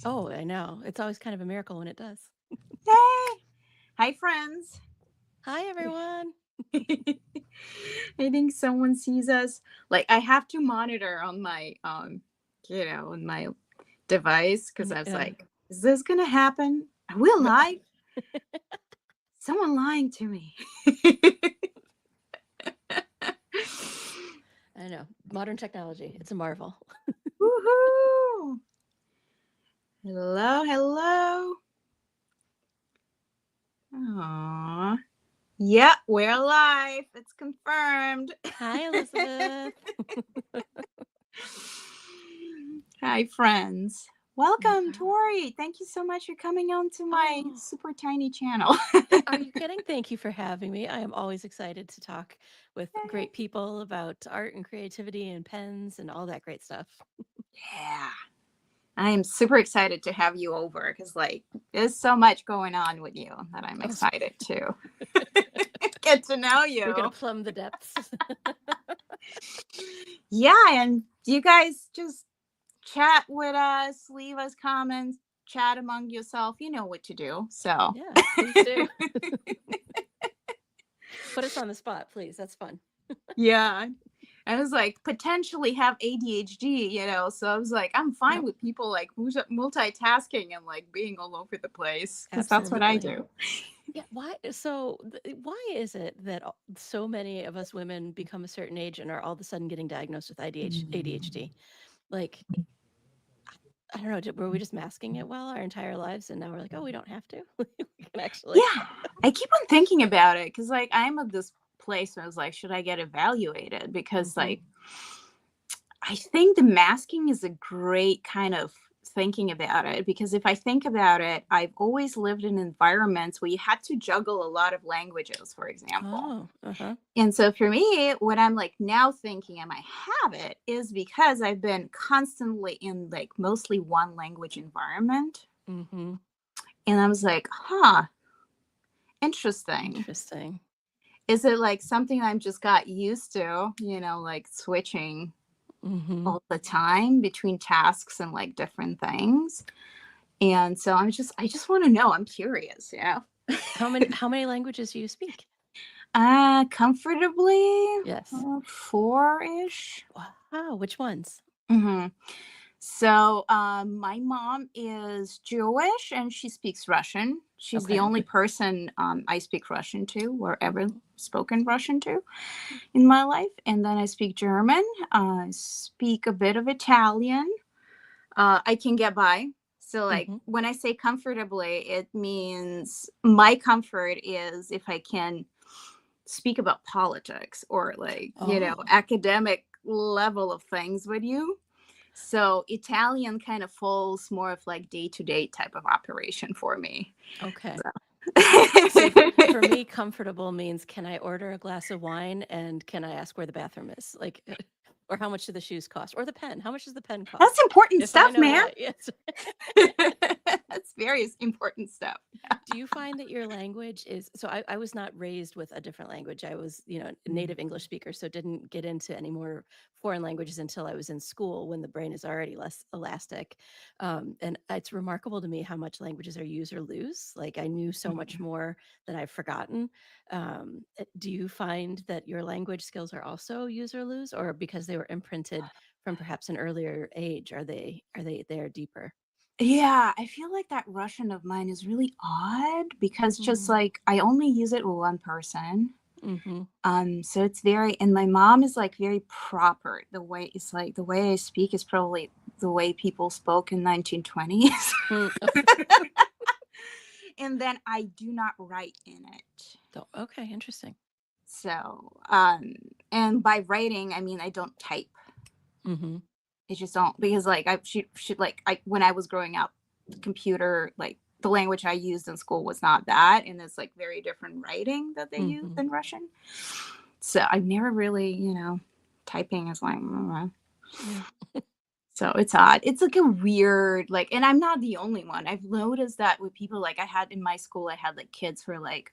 Oh, I know. It's always kind of a miracle when it does. Yay! Hi, friends. Hi, everyone. I think someone sees us. Like I have to monitor on my on my device because I was Yeah. like, is this gonna happen? Are we live? Someone lying to me. I know. Modern technology. It's a marvel. Woohoo! Hello, hello. Aww. Yep, we're live. It's confirmed. Hi, Elizabeth. Hi, friends. Welcome, Yeah. Tori. Thank you so much for coming on to my Oh, super tiny channel. are you kidding? Thank you for having me. I am always excited to talk with great people about art and creativity and pens and all that great stuff. Yeah, I am super excited to have you over because, like, there's so much going on with you that I'm Oh, excited to get to know we're going you. to plumb the depths. Yeah, and you guys just chat with us, leave us comments, chat among yourself. You know what to do. So, Yeah, please do. Put us on the spot, please. That's fun. yeah. I was like, potentially have ADHD. So I was like, I'm fine Yep, with people like multitasking and like being all over the place because that's what I absolutely. do. Yeah, why is it that so many of us women become a certain age and are all of a sudden getting diagnosed with ADHD? Like, I don't know, were we just masking it well our entire lives and now we're like, "Oh, we don't have to." We can actually. Yeah, I keep on thinking about it because like I'm at this place where I was like, should I get evaluated? Because Mhm. like I think the masking is a great kind of thinking about it because if I think about it, I've always lived in environments where you had to juggle a lot of languages, for example. Oh, uh-huh. And so for me, what I'm like now thinking I might have it is because I've been constantly in like mostly one language environment. Mhm. And I was like, huh, interesting. Interesting. Is it like something I'm just got used to, like switching Mhm. all the time between tasks and like different things? And so I just want to know. I'm curious. How many languages do you speak? Comfortably Yes. four-ish. Wow, which ones? Hmm. So, my mom is Jewish and she speaks Russian. She's the Okay. only person I speak Russian to or ever spoken Russian to in my life. And then I speak German, speak a bit of Italian. I can get by. So, like, Mhm. when I say comfortably, it means my comfort is if I can speak about politics or, like, Oh, academic level of things with you. So Italian kind of falls more of like day to day type of operation for me. okay. See, for So. me, comfortable means can I order a glass of wine and can I ask where the bathroom is? Like, or how much do the shoes cost? Or the pen? How much does the pen That's cost? important If I stuff, know man. that, yes. That's very important stuff. Do you find that your language is so I was not raised with a different language. I was, a native English speaker, so didn't get into any more foreign languages until I was in school when the brain is already less elastic. And it's remarkable to me how much languages are use or lose. Like I knew so much Mhm. more than I've forgotten. Do you find that your language skills are also use or lose, or because they were imprinted from perhaps an earlier age, are they there deeper? Yeah, I feel like that Russian of mine is really odd because just Mm. like I only use it with one person. Hmm. So it's very, and my mom is like very proper. The way it's like the way I speak is probably the way people spoke in 1920s. Mm. And then I do not write in it. Oh, okay, interesting. So, and by writing, I mean I don't type. Hmm. I just don't because like I should like I when I was growing up, the computer like the language I used in school was not that, and it's like very different writing that they use Mhm. in Russian. So I've never really, typing is like. Yeah. So it's odd. It's like a weird, like, and I'm not the only one. I've noticed that with people like I had in my school, I had like kids who are like,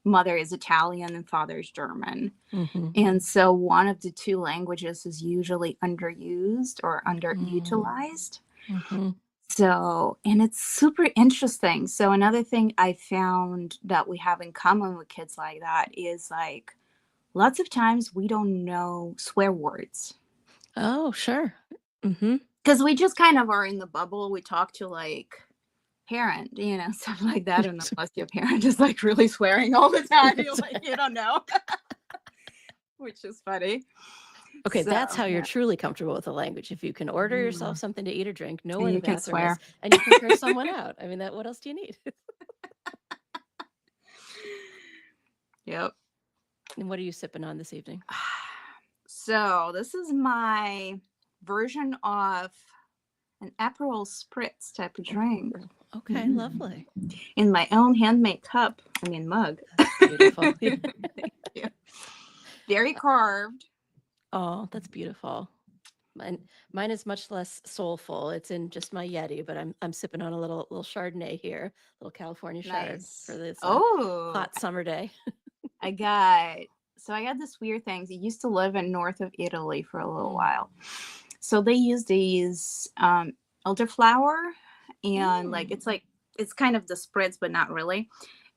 mother is Italian and father is German. Mhm. And so one of the two languages is usually underused or Mm. underutilized. Mhm. So, and it's super interesting. So, another thing I found that we have in common with kids like that is like lots of times we don't know swear words Oh, sure. Mhm. because we just kind of are in the bubble. We talk to like parent, stuff like that. And unless your parent is like really swearing all the time, you're like, you don't know, which is funny. Okay, So, that's how you're yeah. truly comfortable with the language. If you can order yourself Mm. something to eat or drink, know And where the you can bathroom is, swear. and you can curse someone out. I mean, that what else do you need? Yep. And what are you sipping on this evening? So, this is my version of an Aperol spritz type of drink. Ooh, okay, Mm. lovely. In my own handmade cup. I mean, mug. That's beautiful. Yeah. Very carved. Oh, that's beautiful. Mine, mine is much less soulful. It's in just my Yeti, but I'm sipping on a little Chardonnay here, little California Chard for Nice. this Oh, hot summer day. I got so I got this weird thing. I used to live in north of Italy for a little Mm. while. So they use these elderflower and Mm. it's kind of the spritz, but not really.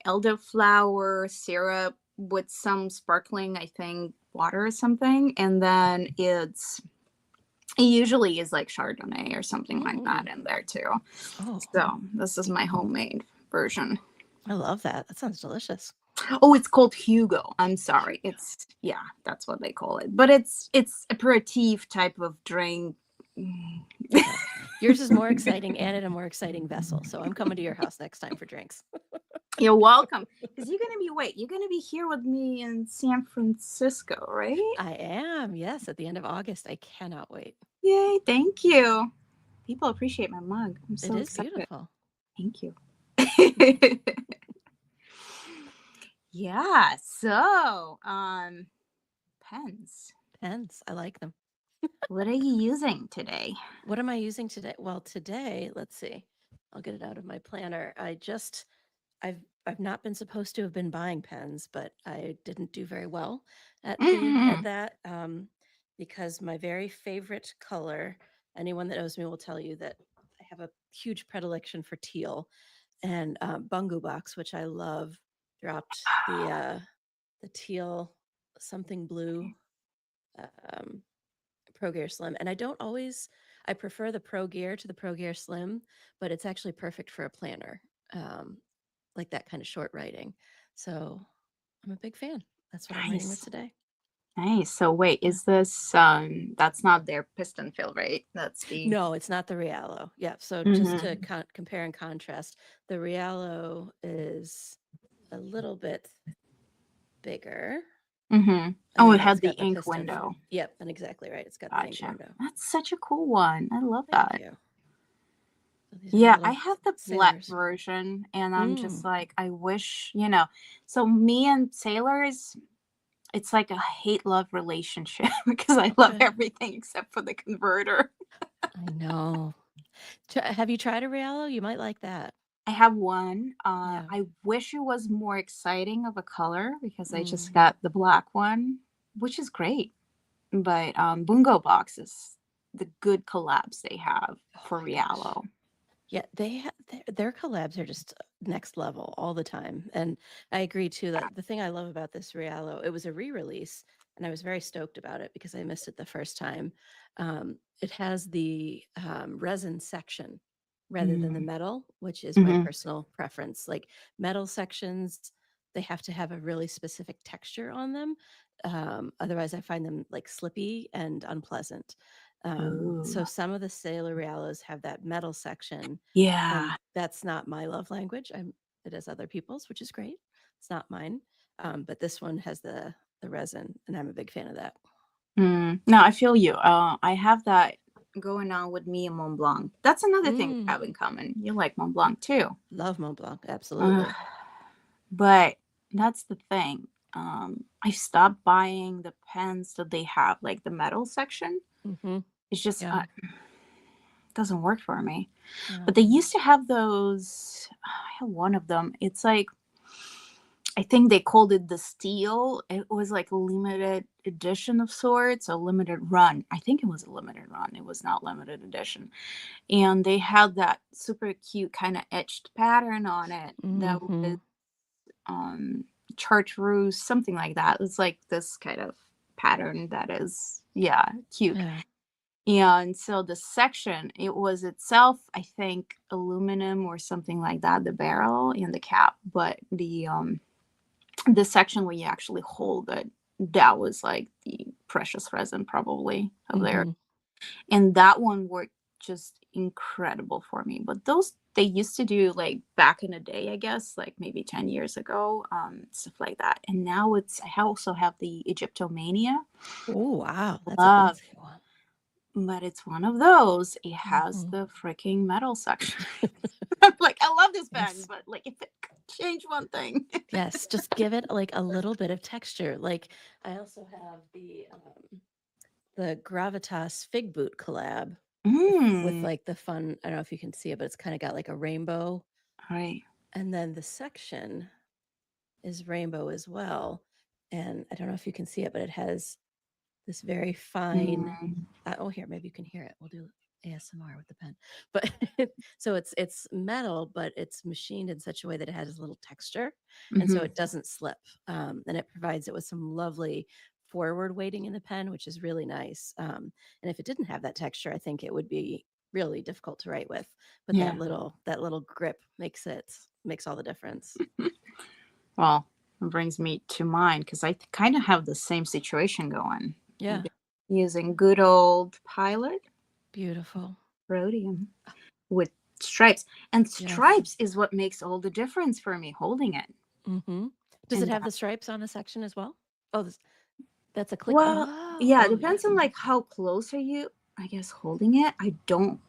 Elderflower syrup with some sparkling, I think, water or something. And then it usually is like Chardonnay or something like that Mm. in there too. Oh, So this is my homemade version. I love that. That sounds delicious. Oh, it's called Hugo. I'm sorry. It's yeah, that's what they call it. But it's aperitif type of drink. Okay. Yours is more exciting and in a more exciting vessel. So I'm coming to your house next time for drinks. You're welcome. Because you're gonna be here with me in San Francisco, right? I am. Yes, at the end of August. I cannot wait. Yay, thank you. People appreciate my mug. I'm It so is excited. beautiful. Thank you. Yeah, so pens. Pens. I like them. What are you using today? What am I using today? Well, today, let's see. I'll get it out of my planner. I've I've not been supposed to have been buying pens, but I didn't do very well at Hmm. that because my very favorite color. Anyone that knows me will tell you that I have a huge predilection for teal, and Bungu Box, which I love, dropped the teal something blue um, Pro Gear Slim, and I don't always. I prefer the Pro Gear to the Pro Gear Slim, but it's actually perfect for a planner. Um, like that kind of short writing. So I'm a big fan. That's what I'm writing with Nice. today. Nice. So wait, Yeah. is this that's not their piston fill, right? That's the No, it's not the Rialo. Yeah. So just to hmm compare and contrast, the Rialo is a little bit bigger, hmm and Oh, then it yeah, it's had the got the ink piston. window. Yep, and exactly right. It's got the ink Gotcha. window. That's such a cool one. I love Thank that. you. So these are the Yeah, I little have the black sailors. version and I'm just Mm, like, I wish, so me and sailors, it's like a hate love relationship because I love okay. everything except for the converter. I know. Have you tried a Rialo? You might like that. I have one. Yeah. I wish it was more exciting of a color because I just Mm. got the black one, which is great. But Bungo Box is the good collabs they have Oh for my gosh. Rialo. Yeah, their collabs are just next level all the time, and I agree too that the thing I love about this Rialo, it was a re-release, and I was very stoked about it because I missed it the first time. It has the resin section rather than the Mm-hmm. metal, which is my Mm-hmm. personal preference. Like metal sections, they have to have a really specific texture on them. Otherwise, I find them like slippy and unpleasant. Ooh. So some of the Sailor Realos have that metal section, and Yeah. that's not my love language. It has other people's, which is great. It's not mine. But this one has the resin, and I'm a big fan of that. No, I feel you. I have that going on with me and Mont Blanc. That's another thing we Mm, have in common. You like Mont Blanc too. love Mont Blanc, Uh, absolutely. but that's the thing. I stopped buying the pens that they have, like the metal section. Hmm. It's just Yeah, doesn't work for me. But no. they used to have those. I have one of them. It's like I think they called it the Steel. It was like a limited edition of sorts, a limited run. I think it was a limited run. It was not limited edition. And they had that super cute kind of etched pattern on it that was Mhm. um chartreuse, something like that. It's like this kind of pattern that is, yeah, cute. Yeah. And so the section, it was itself, I think, aluminum or something like that, the barrel and the cap, but the section where you actually hold it, that was like the precious resin probably of there. Mhm. And that one worked just incredible for me. But those they used to do like back in the day, I guess, like maybe 10 years ago, stuff like that. And now it's I also have the Egyptomania. Oh, wow, that's a Love, fancy one. but it's one of those. It has Mhm. the freaking metal section. I'm like, I love this pen, Yes. but like if it could change one thing. Yes, just give it, like, a little bit of texture, like, I also have the Gravitas Fig Boot collab with, Mm, like, the fun I don't know if you can see it, but it's kinda got, like, a rainbow, right. and then the section is rainbow as well, and I don't know if you can see it, but it has this very fine Mm, oh, here, maybe you can hear it. We'll do ASMR with the pen. But so it's metal, but it's machined in such a way that it has a little texture, and so mhm. it doesn't slip. And it provides it with some lovely forward weighting in the pen, which is really nice. And if it didn't have that texture, I think it would be really difficult to write with. But Yeah. that little grip makes all the difference. Well, it brings me to mind because I kind of have the same situation going. I've Yeah, been using good old Pilot beautiful. rhodium with stripes, and Yes. stripes is what makes all the difference for me holding it. Hmm. Does it And have the stripes on a section as well? Oh, that's a click. well, Oh, yeah, it oh, depends on yes. like how close are you, I guess, holding it. I don't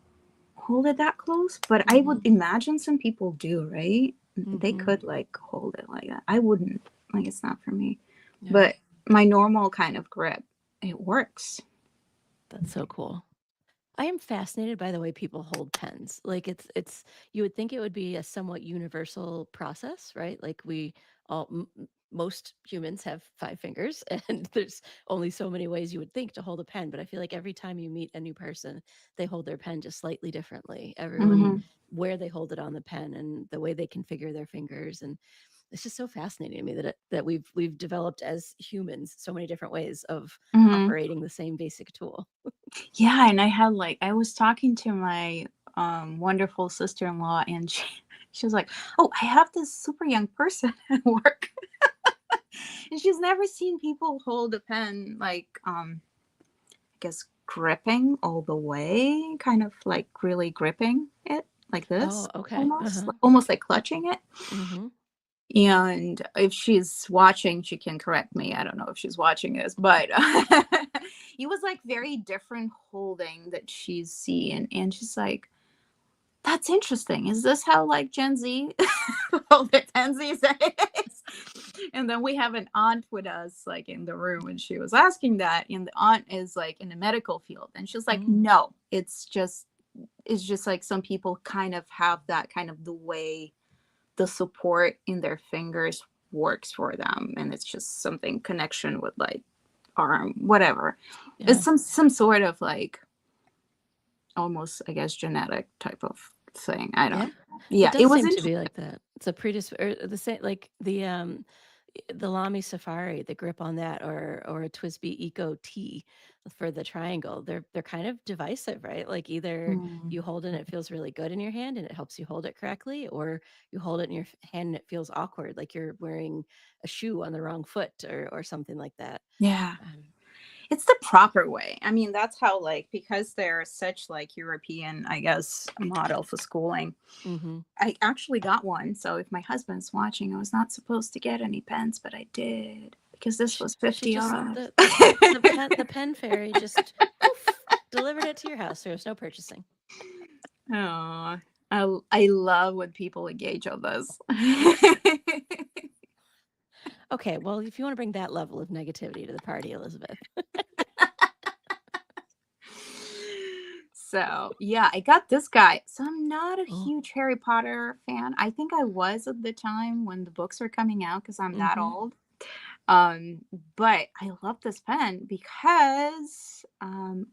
hold it that close, but I would Mhm, imagine some people do, right? They mhm. could like hold it like that. I wouldn't. Like it's not for me. Yeah, But my normal kind of grip, it works. that's so cool. I am fascinated by the way people hold pens. Like it's you would think it would be a somewhat universal process, right? Like we all most humans have 5 fingers and there's only so many ways you would think to hold a pen, but I feel like every time you meet a new person, they hold their pen just slightly differently. Everyone Hmm. where they hold it on the pen and the way they configure their fingers and it's just so fascinating to me that we've developed as humans so many different ways of Hmm. operating the same basic tool. Yeah, and I had like I was talking to my wonderful sister-in-law, and she was like, "Oh, I have this super young person at work, and she's never seen people hold a pen like I guess gripping all the way, kind of like really gripping it like this, Oh, okay. Uh-huh. almost like clutching it." Mhm. And if she's watching, she can correct me. I don't know if she's watching this, but it was like very different holding that she's seeing. And she's like, that's interesting. Is this how like Gen Z hold their pens these days? And then we have an aunt with us like in the room, and she was asking that. And the aunt is like in the medical field. And she's like, Mm. no, it's just like some people kind of have that kind of the way the support in their fingers works for them, and it's just something connection with like arm whatever. It's Yeah. some sort of like almost I guess genetic type of thing. I Yeah. don't. It Yeah, it does was seem to interesting. be like that. It's a or the same like the Lamy Safari, the grip on that or a Twisby Eco T for the triangle. They're kind of divisive, right? Like either Mm, you hold it and it feels really good in your hand and it helps you hold it correctly, or you hold it in your hand and it feels awkward, like you're wearing a shoe on the wrong foot or something like that. yeah, Um, it's the proper way. I mean, that's how like because they're such like European I guess model for schooling. mhm. I actually got one, so if my husband's watching, I was not supposed to get any pens, but I did because this was She 50 just off. the pen fairy just poof delivered it to your house. There was no purchasing. Oh, I love when people engage on this. Okay, well, if you want to bring that level of negativity to the party, Elizabeth. So, yeah, I got this guy. So I'm not a Oh. huge Harry Potter fan. I think I was at the time when the books were coming out because I'm that Mm-hmm. old. Um, but I love this pen because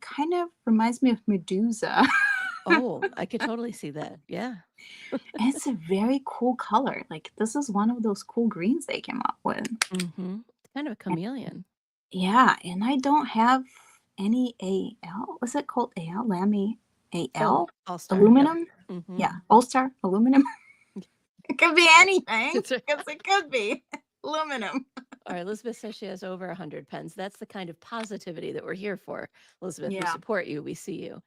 kind of reminds me of Medusa. Oh, I could totally see that. Yeah. And it's a very cool color. Like this is one of those cool greens they came up with. Mm-hmm. It's kind of a And chameleon. yeah, and I don't have any AL. What's it called? AL? Lamy Oh, AL? All Star. Yep. Aluminum? Mm-hmm. Yeah, All Star aluminum. It could be anything It's right. because it could be aluminum. All right, Elizabeth says she has over 100 pens. That's the kind of positivity that we're here for. Elizabeth, we Yeah. support you. We see you.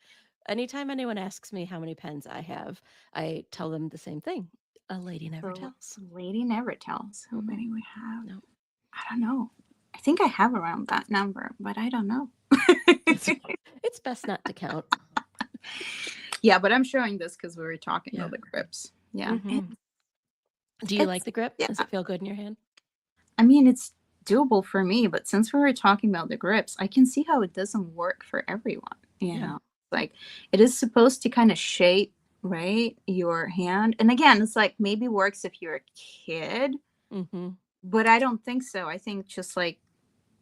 Anytime anyone asks me how many pens I have, I tell them the same thing. A lady never So tells. lady never tells how Hmm. many we have. No, I don't know. I think I have around that number, but I don't know. it's, it's best not to count. Yeah, but I'm showing this because we were talking Yeah. about the grips. Yeah. Hmm. Do you like It's the grip? yeah. Does it feel good in your hand? I mean, it's doable for me, but since we were talking about the grips, I can see how it doesn't work for everyone, you Yeah. know. Like it is supposed to kind of shape, right, your hand. And again, it's like maybe works if you're a kid, Hmm. but I don't think so. I think just like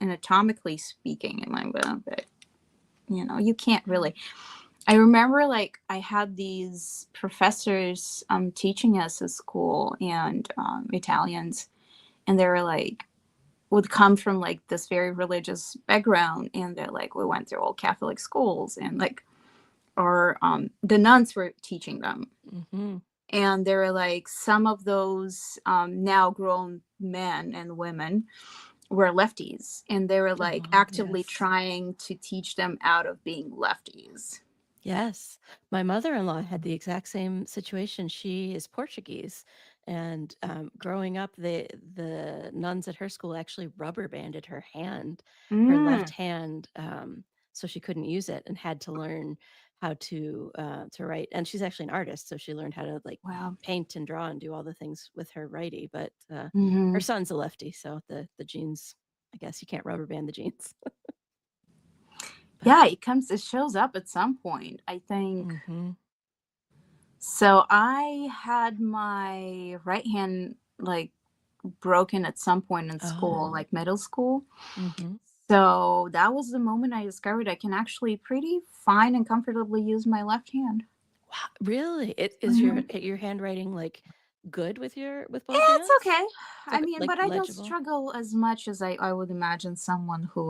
anatomically speaking, it might be a bit, you can't Yeah. really. I remember like I had these professors teaching us at school and Italians, and they were like, would come from like this very religious background, and they're like, we went through all Catholic schools, and like our the nuns were teaching them, Hmm. and they were like, some of those now grown men and women were lefties, and they were like Oh, actively yes. trying to teach them out of being lefties. Yes. My mother-in-law had the exact same situation. She is Portuguese, and growing up, the nuns at her school actually rubber banded her left Mm, hand, so she couldn't use it, and had to learn how to write. And she's actually an artist, so she learned how to like wow. paint and draw and do all the things with her righty. But her Hmm. son's a lefty, so the genes, I guess you can't rubber band the genes. But Yeah, it shows up at some point, I think. hmm. So I had my right hand like broken at some point in school, Oh. like middle school. Hmm. So that was the moment I discovered I can actually pretty fine and comfortably use my left hand. Wow, really? It is Mhm. your handwriting like good with both Yeah, it's hands? okay. It's I like mean, but I don't legible? struggle as much as I would imagine someone who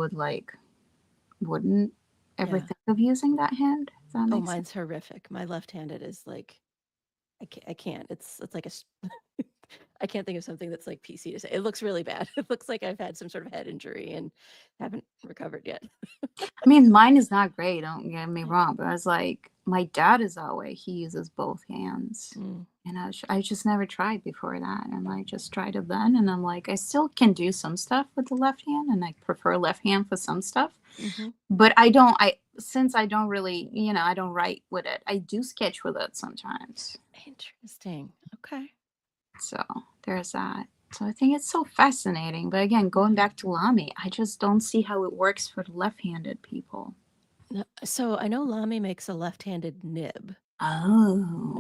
wouldn't ever Yeah. think of using that hand, if that Oh, makes sense. mine's horrific. My left-handed is like I can't. It's like I can't think of something that's like PC to say. It looks really bad. It looks like I've had some sort of head injury and haven't recovered yet. I mean, mine is not great, don't get me Yeah. wrong, but I was like, my dad is that way. He uses both hands. Mm, And I just never tried before that. And I just tried it then. And I'm like, I still can do some stuff with the left hand. And I prefer left hand for some stuff. hmm. But since I don't really, I don't write with it, I do sketch with it sometimes. Interesting. Okay. So there's that. So I think it's so fascinating. But again, going Yeah. back to Lamy, I just don't see how it works for left handed people. No, so I know Lamy makes a left-handed nib.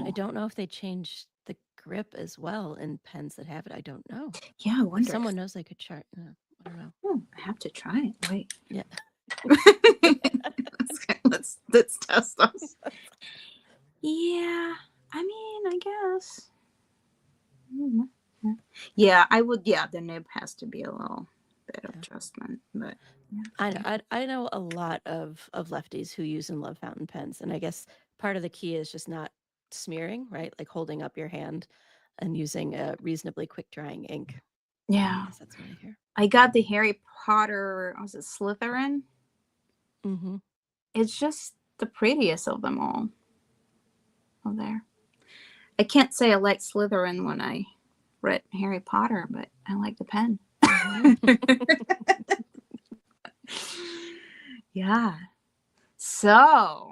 I Oh. don't know if they changed the grip as well in pens that have it. I don't know. Yeah, I If wonder. someone knows, they could chart. I don't know. I have to try it. Wait. Yeah. let's test us. Yeah, I mean, I guess. Mm, yeah, I would. Yeah, the nib has to be a little bit of Yeah. adjustment, but I know, yeah. I know a lot of lefties who use and love fountain pens, and I guess part of the key is just not smearing, right? Like holding up your hand and using a reasonably quick drying ink. I Yeah, guess that's what I hear. I got the Harry Potter. Was it Slytherin? Hmm. It's just the prettiest of them all. Oh, there. I can't say I like Slytherin when I read Harry Potter, but I like the pen. Hmm. Yeah. So,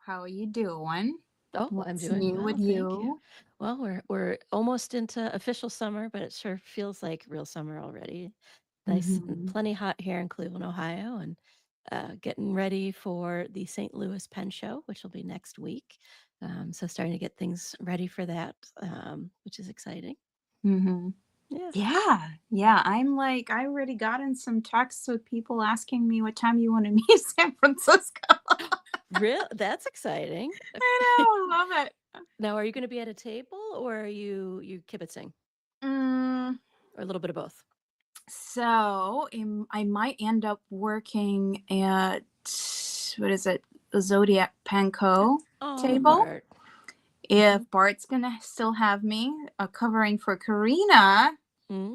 how are you doing? Oh, I'm What's doing new with well, thank you. you? Well, we're almost into official summer, but it sure feels like real summer already. Nice, Mhm. plenty hot here in Cleveland, Ohio, and getting ready for the St. Louis Pen Show, which will be next week. So starting to get things ready for that, which is exciting. Hmm. Yeah. Yeah, yeah. I'm like, I already gotten some texts with people asking me what time you want to meet in San Francisco. Real That's exciting. I know, love it. Now, are you going to be at a table or are you kibitzing Mm, or a little bit of both? so I might end up working at, what is it, the Zodiac Panko Oh, table. Bart. Hmm. If Bart's gonna still have me covering for Karina. Hmm.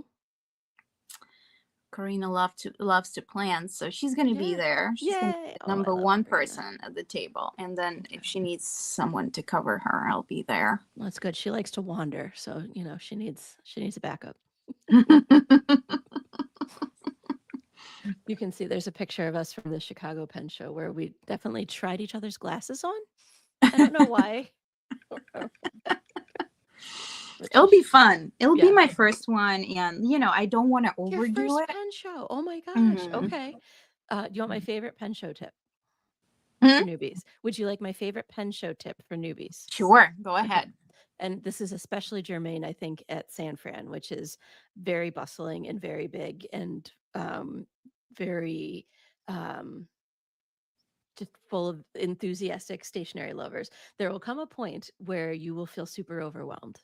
Karina loves to plan, so she's gonna be Yeah. there. She's gonna be Yay. the Oh, I number love one Karina. person at the table, and then if Okay. she needs someone to cover her, I'll be there. Well, that's good. She likes to wander, so she needs a backup. You can see there's a picture of us from the Chicago Pen Show where we definitely tried each other's glasses on. I don't know why. But It'll be fun. It'll be yeah. my first one, and I don't want to Your overdo first it. pen show. Oh my gosh. Hmm. Okay. Do you want my favorite pen show tip for Hmm. newbies? Would you like my favorite pen show tip for newbies? Sure, go Okay. ahead. And this is especially germane, I think, at San Fran, which is very bustling and very big and very um, just full of enthusiastic stationery lovers. There will come a point where you will feel super overwhelmed.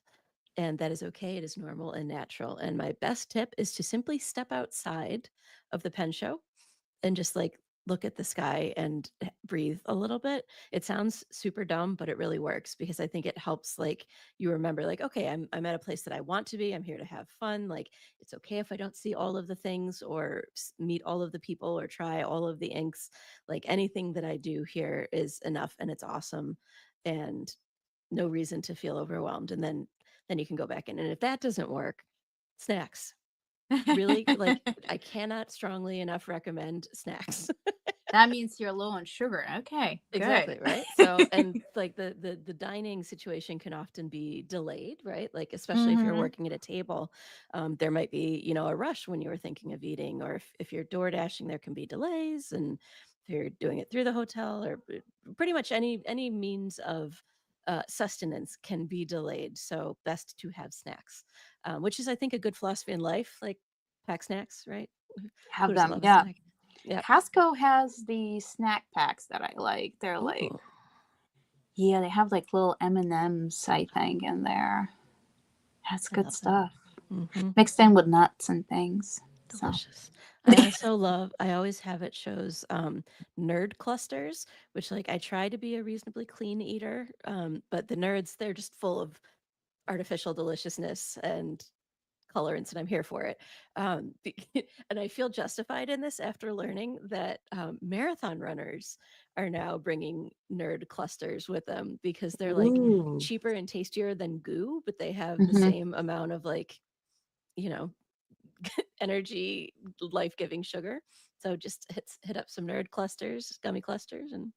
And that is okay. It is normal and natural. And my best tip is to simply step outside of the pen show and just like look at the sky and breathe a little bit. It sounds super dumb, but it really works because I think it helps like you remember like okay, I'm at a place that I want to be. I'm here to have fun. Like it's okay if I don't see all of the things or meet all of the people or try all of the inks. Like anything that I do here is enough and it's awesome and no reason to feel overwhelmed and then you can go back in. And if that doesn't work, snacks. Really, like I cannot strongly enough recommend snacks. That means you're low on sugar. Okay, good. Exactly, right? So and like the dining situation can often be delayed, right? Like especially if you're Hmm. working at a table, there might be, a rush when you were thinking of eating, or if you're door dashing, there can be delays, and if you're doing it through the hotel or pretty much any means of sustenance can be delayed. So best to have snacks, which is I think a good philosophy in life. Like pack snacks, right? Who Have doesn't them, love a yeah. snack? Yep. Costco has the snack packs that I like. They're like, Ooh, yeah, they have like little M&Ms, I think, in there. That's I good love them. stuff. Hmm. Mixed in with nuts and things. So, Delicious. I always have it shows nerd clusters, which like I try to be a reasonably clean eater. But the nerds, they're just full of artificial deliciousness and colorants, and I'm here for it. And I feel justified in this after learning that marathon runners are now bringing nerd clusters with them because they're like ooh. cheaper and tastier than goo, but they have the Hmm. same amount of like, you know, energy, life-giving sugar. So just hit up some nerd clusters, gummy clusters, and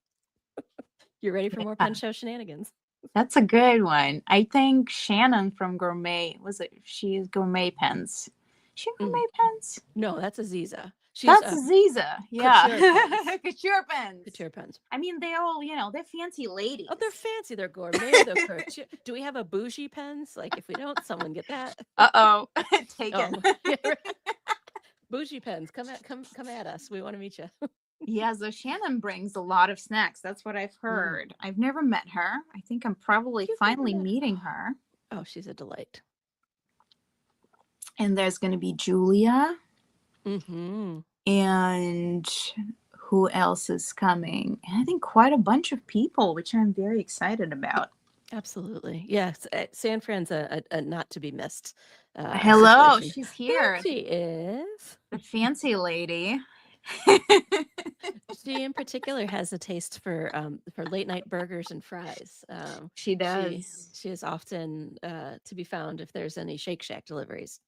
you're ready for more Yeah, pen show shenanigans. that's a good one. I think Shannon from Gourmet, was it? She's Gourmet Pens. She Mm. Gourmet Pens? No, that's Aziza. She has That's Aziza. Yeah. couture pens. Couture Pens. Couture pens. I mean, they're all, they're fancy Oh, they're ladies. fancy. They're gourmet. They're couture. Do we have a bougie pens? Like, if we don't, someone get that. Uh-oh. Taken. Oh, yeah, right. Bougie pens. Come at us. We want to meet you. Yeah, so Shannon brings a lot of snacks. That's what I've Mm. heard. I've never met her. I think I'm probably You've never finally met her. meeting her. Oh, she's a delight. And there's going to be Julia. Mm-hmm. And who else is coming? And I think quite a bunch of people, which I'm very excited about. Absolutely. Yes. San Fran's a not to be missed Hello, situation. she's There here. she is. The fancy lady. She in particular has a taste for late night burgers and fries. She She does. she is often to be found if there's any Shake Shack deliveries.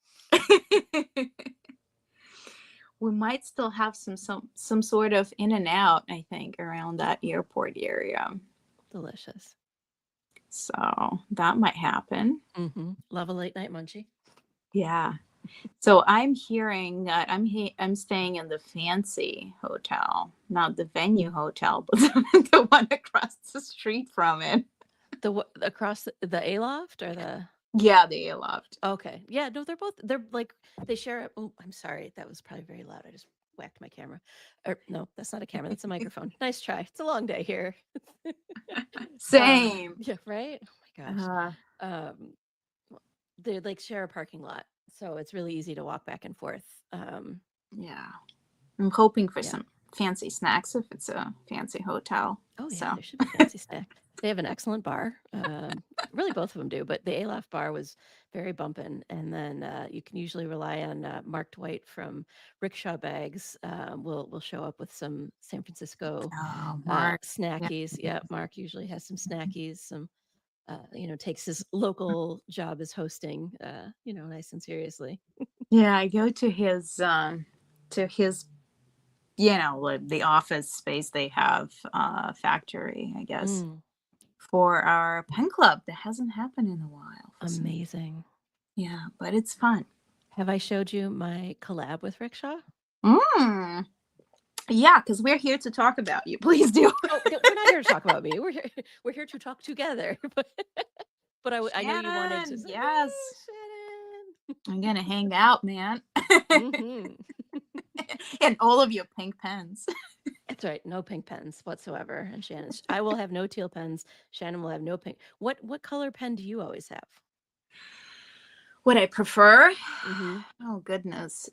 We might still have some sort of in and out, I think, around that airport area. Delicious. So that might happen. Mm-hmm. Love a late night munchie. Yeah. So I'm hearing that I'm staying in the fancy hotel, not the venue hotel, but the one across the street from it. Across the Aloft or the Yeah, the Aloft. okay. Yeah, no, they're like they share it. Oh, I'm sorry. That was probably very loud. I just whacked my camera. Or no, that's not a camera. That's a microphone. Nice try. It's a long day here. Same. Yeah, right? Oh my gosh. Uh, Um, they like share a parking lot, so it's really easy to walk back and forth. yeah. I'm hoping for Yeah. some fancy snacks if it's a fancy hotel. Oh yeah, So, there should be fancy snack. They have an excellent bar. Really, both of them do, but the Alaf bar was very bumpin'. And then you can usually rely on Mark Dwight from Rickshaw Bags. Will show up with some San Francisco oh, Mark. Yeah. snackies. Yeah, Mark usually has some snackies. Some takes his local job as hosting. Nice and seriously. Yeah, I go to his like the office space they have factory, I guess, Mm, for our pen club that hasn't happened in a while for some amazing. yeah, but it's fun. Have I showed you my collab with Rickshaw? Mm. Yeah, because we're here to talk about you. Please do. Oh, we're not here to talk about me. We're here. We're here to talk together. I know you wanted to Shannon, say, yes. Shannon. I'm gonna hang out, man. Hmm. And all of your pink pens. That's right. No pink pens whatsoever. And I will have no teal pens. Shannon will have no pink. What color pen do you always have? What I prefer? Mm-hmm. Oh goodness.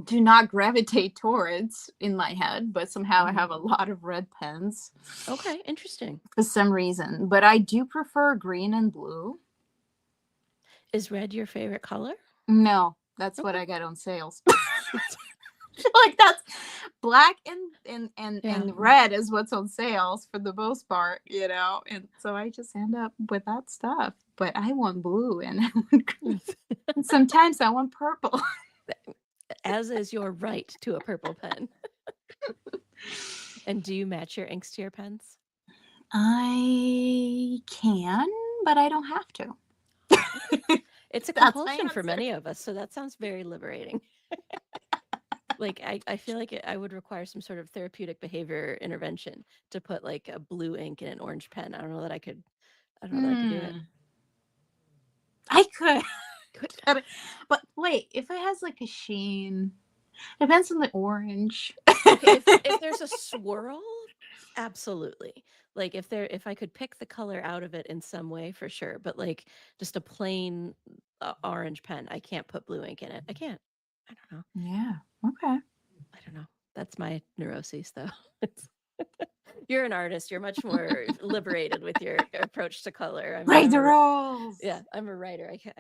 Do not gravitate towards in my head, but somehow I Mm-hmm. have a lot of red pens Okay, interesting. for some reason. But I do prefer green and blue. Is red your favorite color? No, that's what Okay. I got on sales. Like that's black Yeah. and red is what's on sales for the most part, and so I just end up with that stuff. But I want blue and I want green. And sometimes I want purple. As is your right to a purple pen. And do you match your inks to your pens? I can, but I don't have to. It's a That's my compulsion for answer. many of us, so that sounds very liberating. Like I feel like I would require some sort of therapeutic behavior intervention to put like a blue ink in an orange pen. I don't know that I could. I don't know that I could do it. Hmm. I could. Could But wait, if it has like a sheen, depends on the orange. okay if there's a swirl, absolutely. Like if I could pick the color out of it in some way for sure, but like just a plain orange pen, I can't put blue ink in it. I can't. I don't know. Yeah. Okay. I don't know. That's my neuroses, though. It's, you're an artist. You're much more liberated with your approach to color. Write the rules. Yeah, I'm a writer. I can't.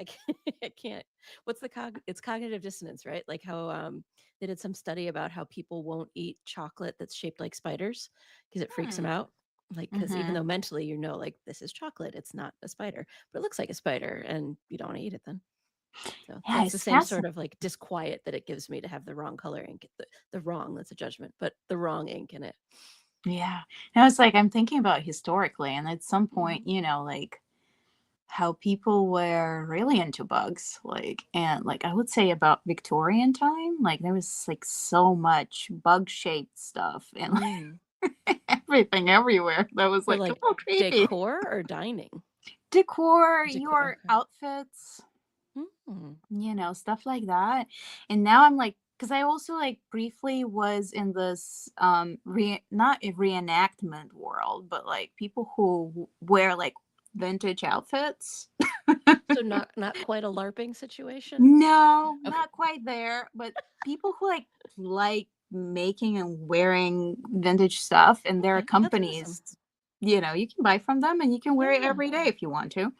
I can't. What's it's cognitive dissonance, right? Like how they did some study about how people won't eat chocolate that's shaped like spiders because it freaks them Hmm. out. Like because even Mm-hmm. though mentally like this is chocolate, it's not a spider, but it looks like a spider, and you don't want to eat it then. So Yeah, that's the it's same sort fascinating. of like disquiet that it gives me to have the wrong color ink. The wrong, that's a judgment, but the wrong ink in it. Yeah. Now it's like I'm thinking about historically, and at some Mhm. point, like how people were really into bugs, and like I would say about Victorian time, like there was like so much bug shaped stuff and Mm. like, everything everywhere. That was For like a like little creepy. decor or dining? Decor, Decor, your okay. outfits, Mm. stuff like that. And now I'm like, because I also like briefly was in this not a reenactment world, but like people who wear like vintage outfits. So not quite a LARPing situation? No, Okay. not quite there, but people who like making and wearing vintage stuff, and there are Okay. That's awesome. companies, you can buy from them and you can wear it Yeah. every day if you want to.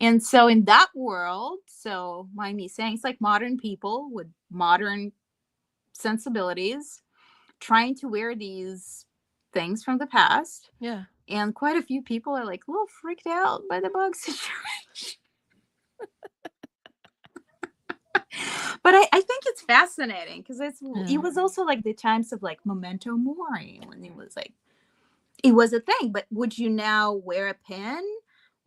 And so in that world, so mind me saying, it's like modern people with modern sensibilities trying to wear these things from the past. Yeah. And quite a few people are like a little freaked out by the bug situation. But I think it's fascinating because it Yeah. was also like the times of like memento mori when it was a thing. But would you now wear a pin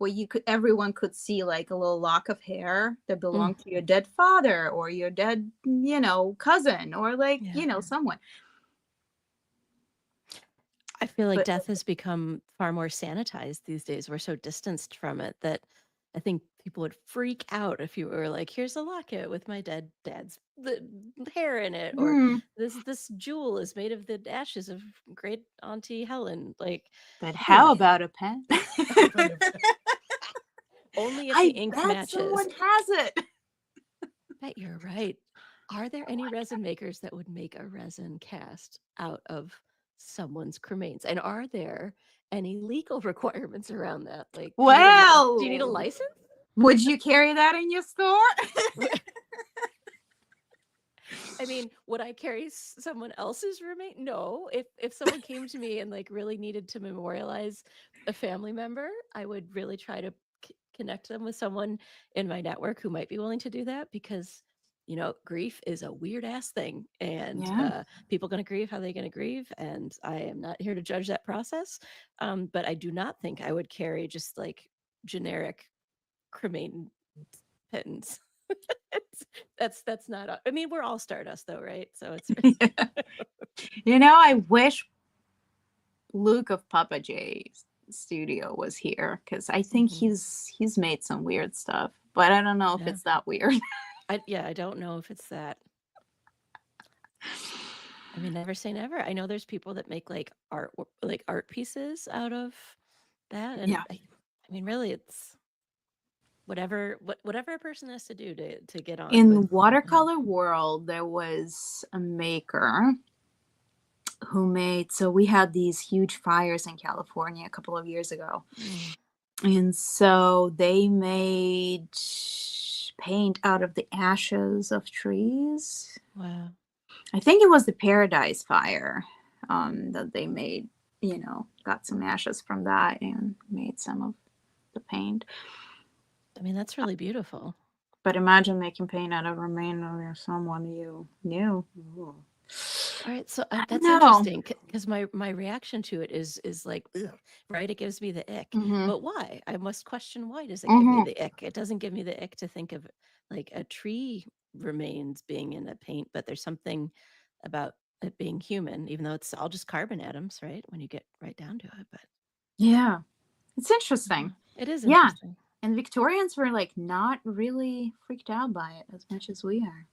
where you could everyone could see like a little lock of hair that Mm, belonged to your dead father or your dead, cousin or like, yeah. someone. I feel like But death has become far more sanitized these days. We're so distanced from it that I think people would freak out if you were like, "Here's a locket with my dead dad's hair in it," or mm, this jewel is made of the ashes of great Auntie Helen." Like, but you how know, about a pen? only if the I ink bet matches. someone has it. Bet you're right. Are there any resin makers that would make a resin cast out of someone's cremains? And are there any legal requirements around that? Like, do you need a Well, license? would you carry that in your store? I mean, would I carry someone else's roommate? No. If someone came to me and like really needed to memorialize a family member, I would really try to connect them with someone in my network who might be willing to do that because grief is a weird ass thing, and Yeah. people going to grieve how they're going to grieve, and I am not here to judge that process. But I do not think I would carry just like generic cremain pittance. It's, that's not. I mean, we're all Stardust, though, right? So it's. I wish Luke of Papa J's studio was here because I think Mhm. he's made some weird stuff, but I don't know if Yeah. it's that weird. I don't know if it's that. I mean, never say never. I know there's people that make like art pieces out of that, and Yeah. I mean, really, it's whatever a person has to do to get on with. In watercolor world, there was a maker who made so we had these huge fires in California a couple of years ago. Mm, And so they made paint out of the ashes of trees. wow. I think it was the Paradise Fire that they made, got some ashes from that and made some of the paint. I mean, that's really beautiful. But imagine making paint out of remain of someone you knew. Ooh. All right, so I don't that's know. interesting because my reaction to it is like, ugh, right? It gives me the ick. Hmm. But why? I must question, why does it give me Hmm. the ick? It doesn't give me the ick to think of like a tree remains being in a paint, but there's something about it being human, even though it's all just carbon atoms, right? When you get right down to it. But Yeah, it's yeah, interesting. it is Yeah, interesting. and Victorians were like not really freaked out by it as much as we are.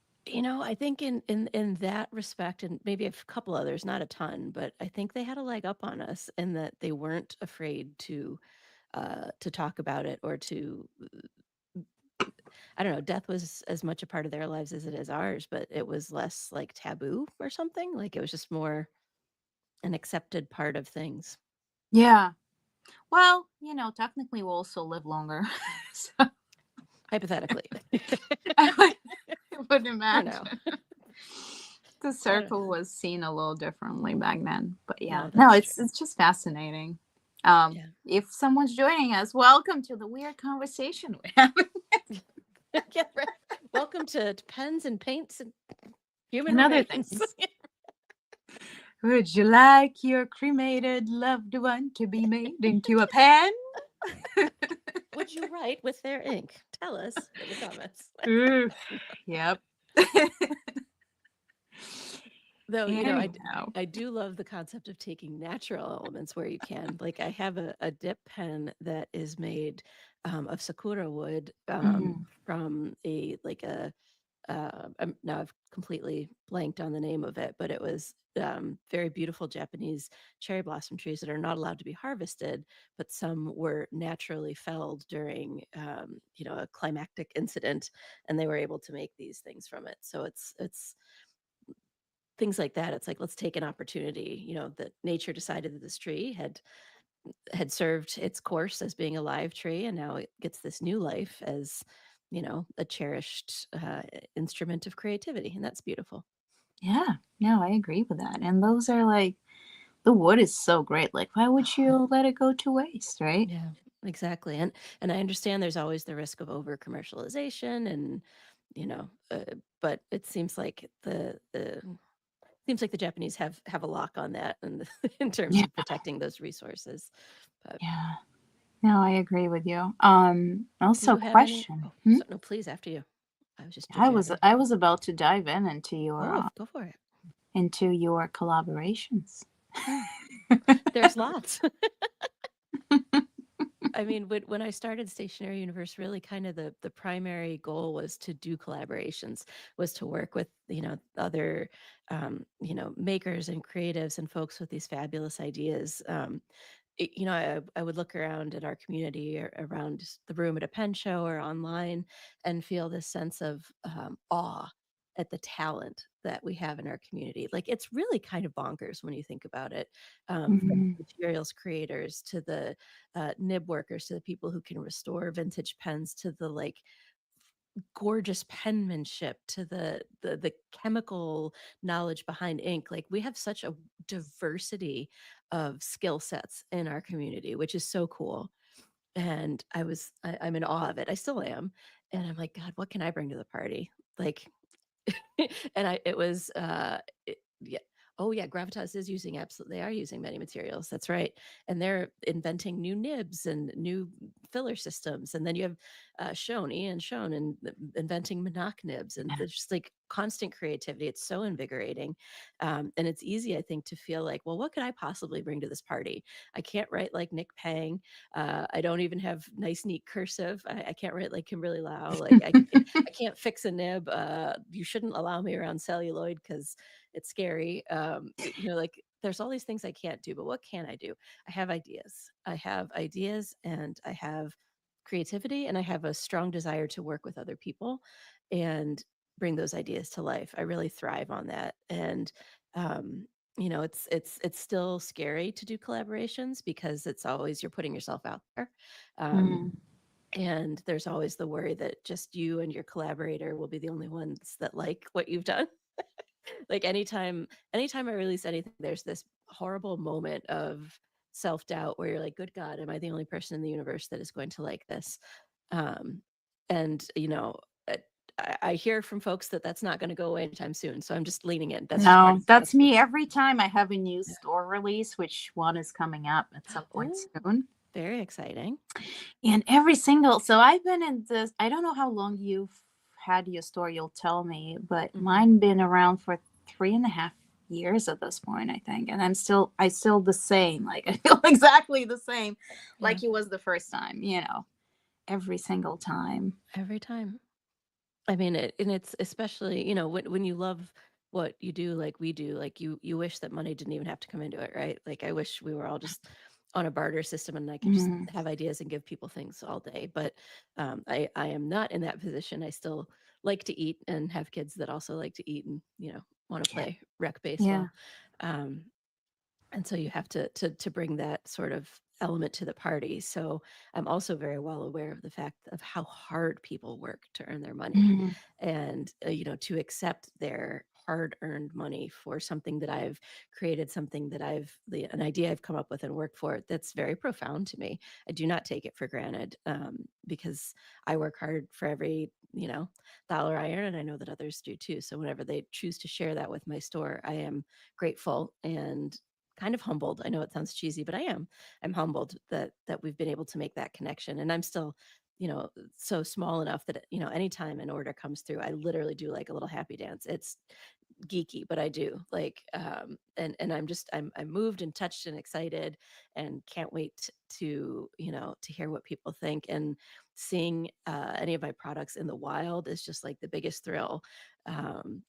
I think in that respect, and maybe a couple others, not a ton, but I think they had a leg up on us in that they weren't afraid to talk about it or to, I don't know, death was as much a part of their lives as it is ours, but it was less like taboo or something. Like it was just more an accepted part of things. Yeah. Well, technically we also live longer. So Hypothetically. I would, I would For now. imagine the I don't, circle was seen a little differently back then. But yeah, no, no, that's true. it's just fascinating. Yeah. If someone's joining us, welcome to the weird conversation we have. Yeah, right. Welcome to pens and paints and human And other remains. things. Would you like your cremated loved one to be made into a pen? Would you write with their ink? Tell us in the comments. Oof. Yep. Though, Anyhow. I do love the concept of taking natural elements where you can. Like I have a dip pen that is made of sakura wood Mhm. from now I've completely blanked on the name of it, but it was very beautiful Japanese cherry blossom trees that are not allowed to be harvested, but some were naturally felled during, a climactic incident, and they were able to make these things from it. So it's things like that. It's like let's take an opportunity. That nature decided that this tree had served its course as being a live tree, and now it gets this new life as a cherished instrument of creativity, and that's beautiful. Yeah. No, I agree with that. And those are like the wood is so great. Like, why would you let it go to waste, right? Yeah, exactly. And I understand there's always the risk of over commercialization, and you know, uh, but it seems like the Japanese have a lock on that, and in terms Yeah. of protecting those resources. But Yeah. No, I agree with you. Do Also you have any? question. Oh, Hmm? so, no, please, after you. I was just I was jabbing. I was about to dive Oh, go for it. into your collaborations. Hmm. There's lots. I mean, when I started Stationery Universe, really kind of the primary goal was to do collaborations, was to work with, other, makers and creatives and folks with these fabulous ideas. I would look around at our community or around the room at a pen show or online and feel this sense of awe at the talent that we have in our community. Like it's really kind of bonkers when you think about it. From Mhm. materials creators to the nib workers to the people who can restore vintage pens to the like gorgeous penmanship to the chemical knowledge behind ink. Like we have such a diversity of skill sets in our community, which is so cool. And I'm in awe of it. I still am. And I'm like, God, what can I bring to the party? Like, and it was, yeah. Oh yeah, Gravitas is using they are using many materials. That's right. And they're inventing new nibs and new filler systems. And then you have Ian Schoen, and inventing Monoc nibs. And there's just like constant creativity. It's so invigorating. And it's easy, I think, to feel like, well, what could I possibly bring to this party? I can't write like Nick Pang. I don't even have nice, neat cursive. I can't write like Kimberly Lau. Like I can't fix a nib. You shouldn't allow me around celluloid because it's scary. Like there's all these things I can't do, but what can I do? I have ideas. I have ideas and I have creativity and I have a strong desire to work with other people and bring those ideas to life. I really thrive on that. And um, it's still scary to do collaborations because it's always you're putting yourself out there. Um, Mm. and there's always the worry that just you and your collaborator will be the only ones that like what you've done. Like anytime I release anything, there's this horrible moment of self-doubt where you're like, good God, am I the only person in the universe that is going to like this? Um, and uh, I hear from folks that that's not going to go away anytime soon. So I'm just leaning in. That's just part No, of that's that's the me every time I have a new yeah. store release, which one is coming up at some point Oh, soon. very exciting. And every single, so I've been in this, I don't know how long you've had your store, you'll tell me, but Hmm. mine been around for 3.5 years at this point, I think. And I still the same. Like I feel exactly the same, Yeah, like it was the first time, every single time. every time. I mean, and it's especially, when you love what you do like we do, like you wish that money didn't even have to come into it, right? Like I wish we were all just on a barter system and I could just Mhm. have ideas and give people things all day. But I am not in that position. I still like to eat and have kids that also like to eat and, want to Yeah. play rec Yeah. baseball. Um, and so you have to bring that sort of element to the party. So I'm also very well aware of the fact of how hard people work to earn their money, Mhm. and to accept their hard earned money for something that I've created, something that an idea I've come up with and worked for. That's very profound to me. I do not take it for granted, because I work hard for every dollar I earn, and I know that others do too. So whenever they choose to share that with my store, I am grateful and kind of humbled. I know it sounds cheesy, but I am. I'm humbled that we've been able to make that connection. And I'm still, so small enough that anytime an order comes through, I literally do like a little happy dance. It's geeky, but I do like, and I'm moved and touched and excited, and can't wait to to hear what people think. And seeing any of my products in the wild is just like the biggest thrill. And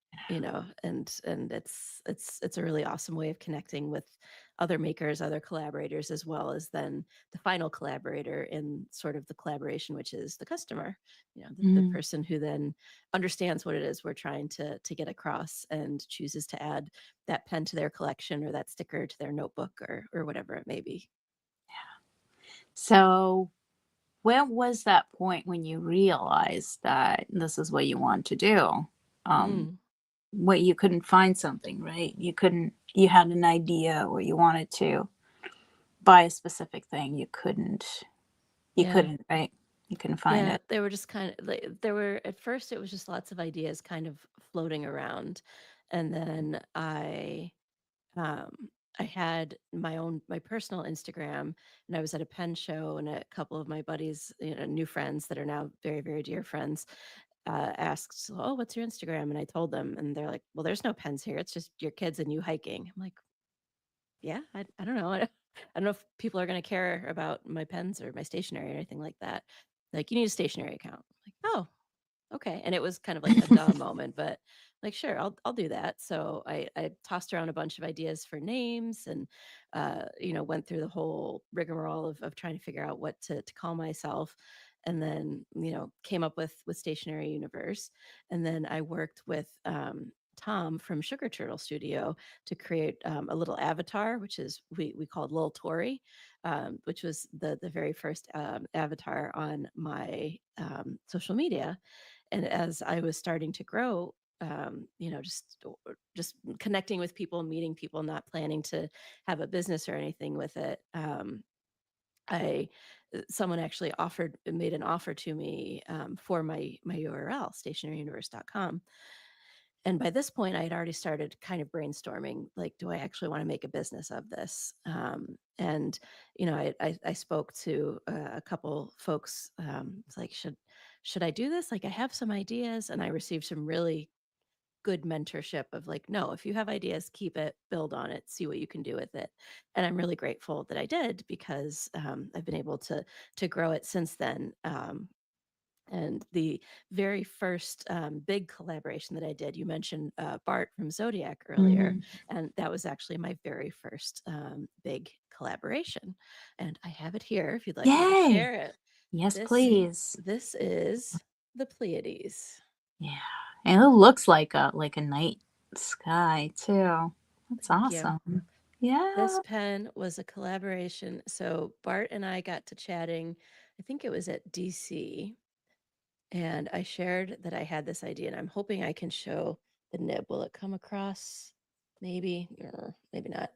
it's a really awesome way of connecting with other makers, other collaborators, as well as then the final collaborator in sort of the collaboration, which is the customer, the Mhm. person who then understands what it is we're trying to get across and chooses to add that pen to their collection or that sticker to their notebook or whatever it may be. So, when was that point when you realized that this is what you want to do? Um, Mm, what you couldn't find something, right? You had an idea or you wanted to buy a specific thing. You yeah. couldn't, right? You couldn't find Yeah, it. they were just kind of like there were at first it was just lots of ideas kind of floating around. And then um I had my personal Instagram, and I was at a pen show, and a couple of my buddies, new friends that are now very, very dear friends, asked, "Oh, what's your Instagram?" And I told them, and they're like, "Well, there's no pens here. It's just your kids and you hiking." I'm like, "Yeah, I don't know. I don't know if people are going to care about my pens or my stationery or anything like that. Like, you need a stationery account." I'm like, "Oh, okay." And it was kind of like a dumb moment, but like, sure, I'll do that. So I tossed around a bunch of ideas for names, and went through the whole rigmarole of trying to figure out what to call myself. And then, came up with Stationery Universe. And then I worked with Tom from Sugar Turtle Studio to create a little avatar, which is we called Lil Tori, which was the very first avatar on my social media. And as I was starting to grow, just connecting with people, meeting people, not planning to have a business or anything with it. I Someone actually made an offer to me for my URL, stationaryuniverse.com. And by this point, I had already started kind of brainstorming, like, do I actually want to make a business of this? And I spoke to a couple folks. It's like, should I do this? Like, I have some ideas, and I received some really good mentorship of like, no, if you have ideas, keep it, build on it, see what you can do with it. And I'm really grateful that I did, because I've been able to grow it since then. And the very first big collaboration that I did, you mentioned Bart from Zodiac earlier, Mhm. and that was actually my very first big collaboration. And I have it here if you'd like me to Yay! share it. Yes, This please. this is the Pleiades. Yeah. And it looks like a night sky too. That's Thank you. awesome. This Yeah. pen was a collaboration. So Bart and I got to chatting, I think it was at DC, and I shared that I had this idea, and I'm hoping I can show the nib. Will it come across? Maybe, or maybe not.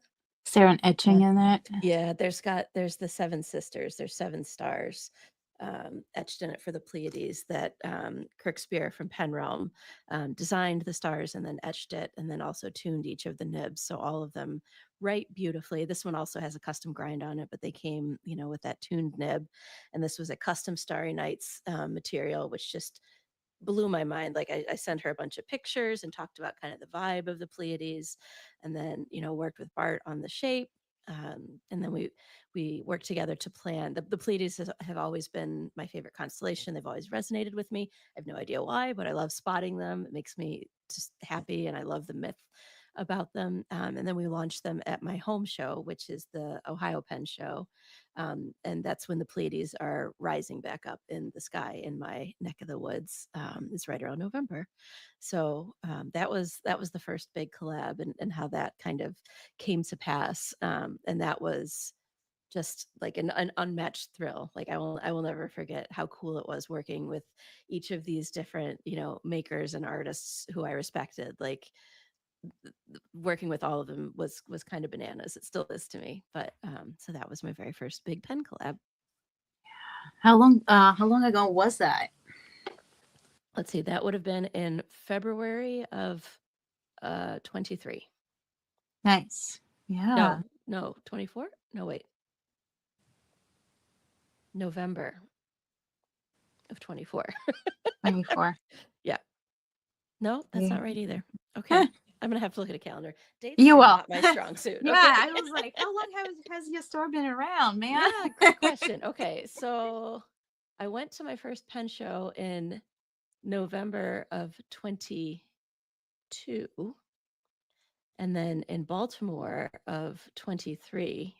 Is there an etching Uh, in it? yeah, there's the seven sisters. There's seven stars etched in it for the Pleiades that Kirk Spear from Penrealm designed the stars and then etched it, and then also tuned each of the nibs. So all of them write beautifully. This one also has a custom grind on it, but they came, with that tuned nib. And this was a custom Starry Nights material, which just blew my mind. Like, I sent her a bunch of pictures and talked about kind of the vibe of the Pleiades, and then worked with Bart on the shape. And then we worked together to plan. The Pleiades have always been my favorite constellation. They've always resonated with me. I have no idea why, but I love spotting them. It makes me just happy, and I love the myth about them. And then we launched them at my home show, which is the Ohio Pen Show, and that's when the Pleiades are rising back up in the sky in my neck of the woods. Is right around November. So that was the first big collab, and how that kind of came to pass. And that was just like an unmatched thrill. Like, I will never forget how cool it was working with each of these different makers and artists who I respected. Like, working with all of them was kind of bananas. It still is to me. But so that was my very first big pen collab. How long ago was that? Let's see, that would have been in February of 23. Nice. Yeah. No, 24? No, wait. November of 24. 24. Yeah. No, that's Yeah. not right either. Huh. Okay. I'm going to have to look at a calendar. Dates You are will. not my strong suit. Yeah, Okay. I was like, how long has your store been around, man? Yeah, great question. Okay. So I went to my first pen show in November of 22, and then in Baltimore of 23.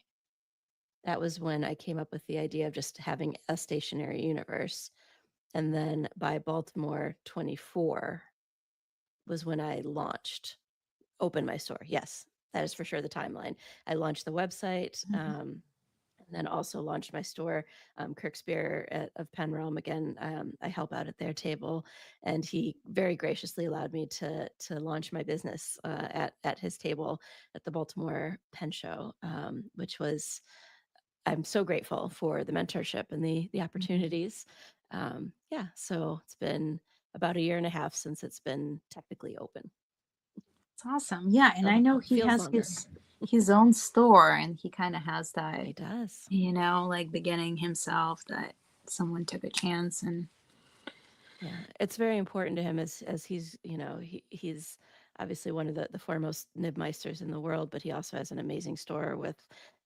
That was when I came up with the idea of just having a stationary universe. And then by Baltimore 24 was when I opened my store. Yes, that is for sure the timeline. I launched the website, and then also launched my store. Kirk Spear of Pen Realm, again, I help out at their table, and he very graciously allowed me to launch my business at his table at the Baltimore Pen Show, which was, I'm so grateful for the mentorship and the opportunities. Yeah, so it's been about a year and a half since it's been technically open. It's awesome. Yeah, and I know he Feels has longer. his own store, and he kind of has that, He does. like beginning himself that someone took a chance and Yeah, it's very important to him as he's, he's obviously one of the foremost nibmeisters in the world, but he also has an amazing store with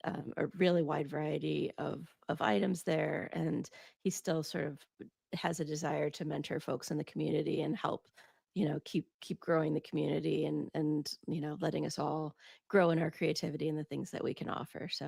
a really wide variety of items there, and he still sort of has a desire to mentor folks in the community and help, keep growing the community and letting us all grow in our creativity and the things that we can offer. So,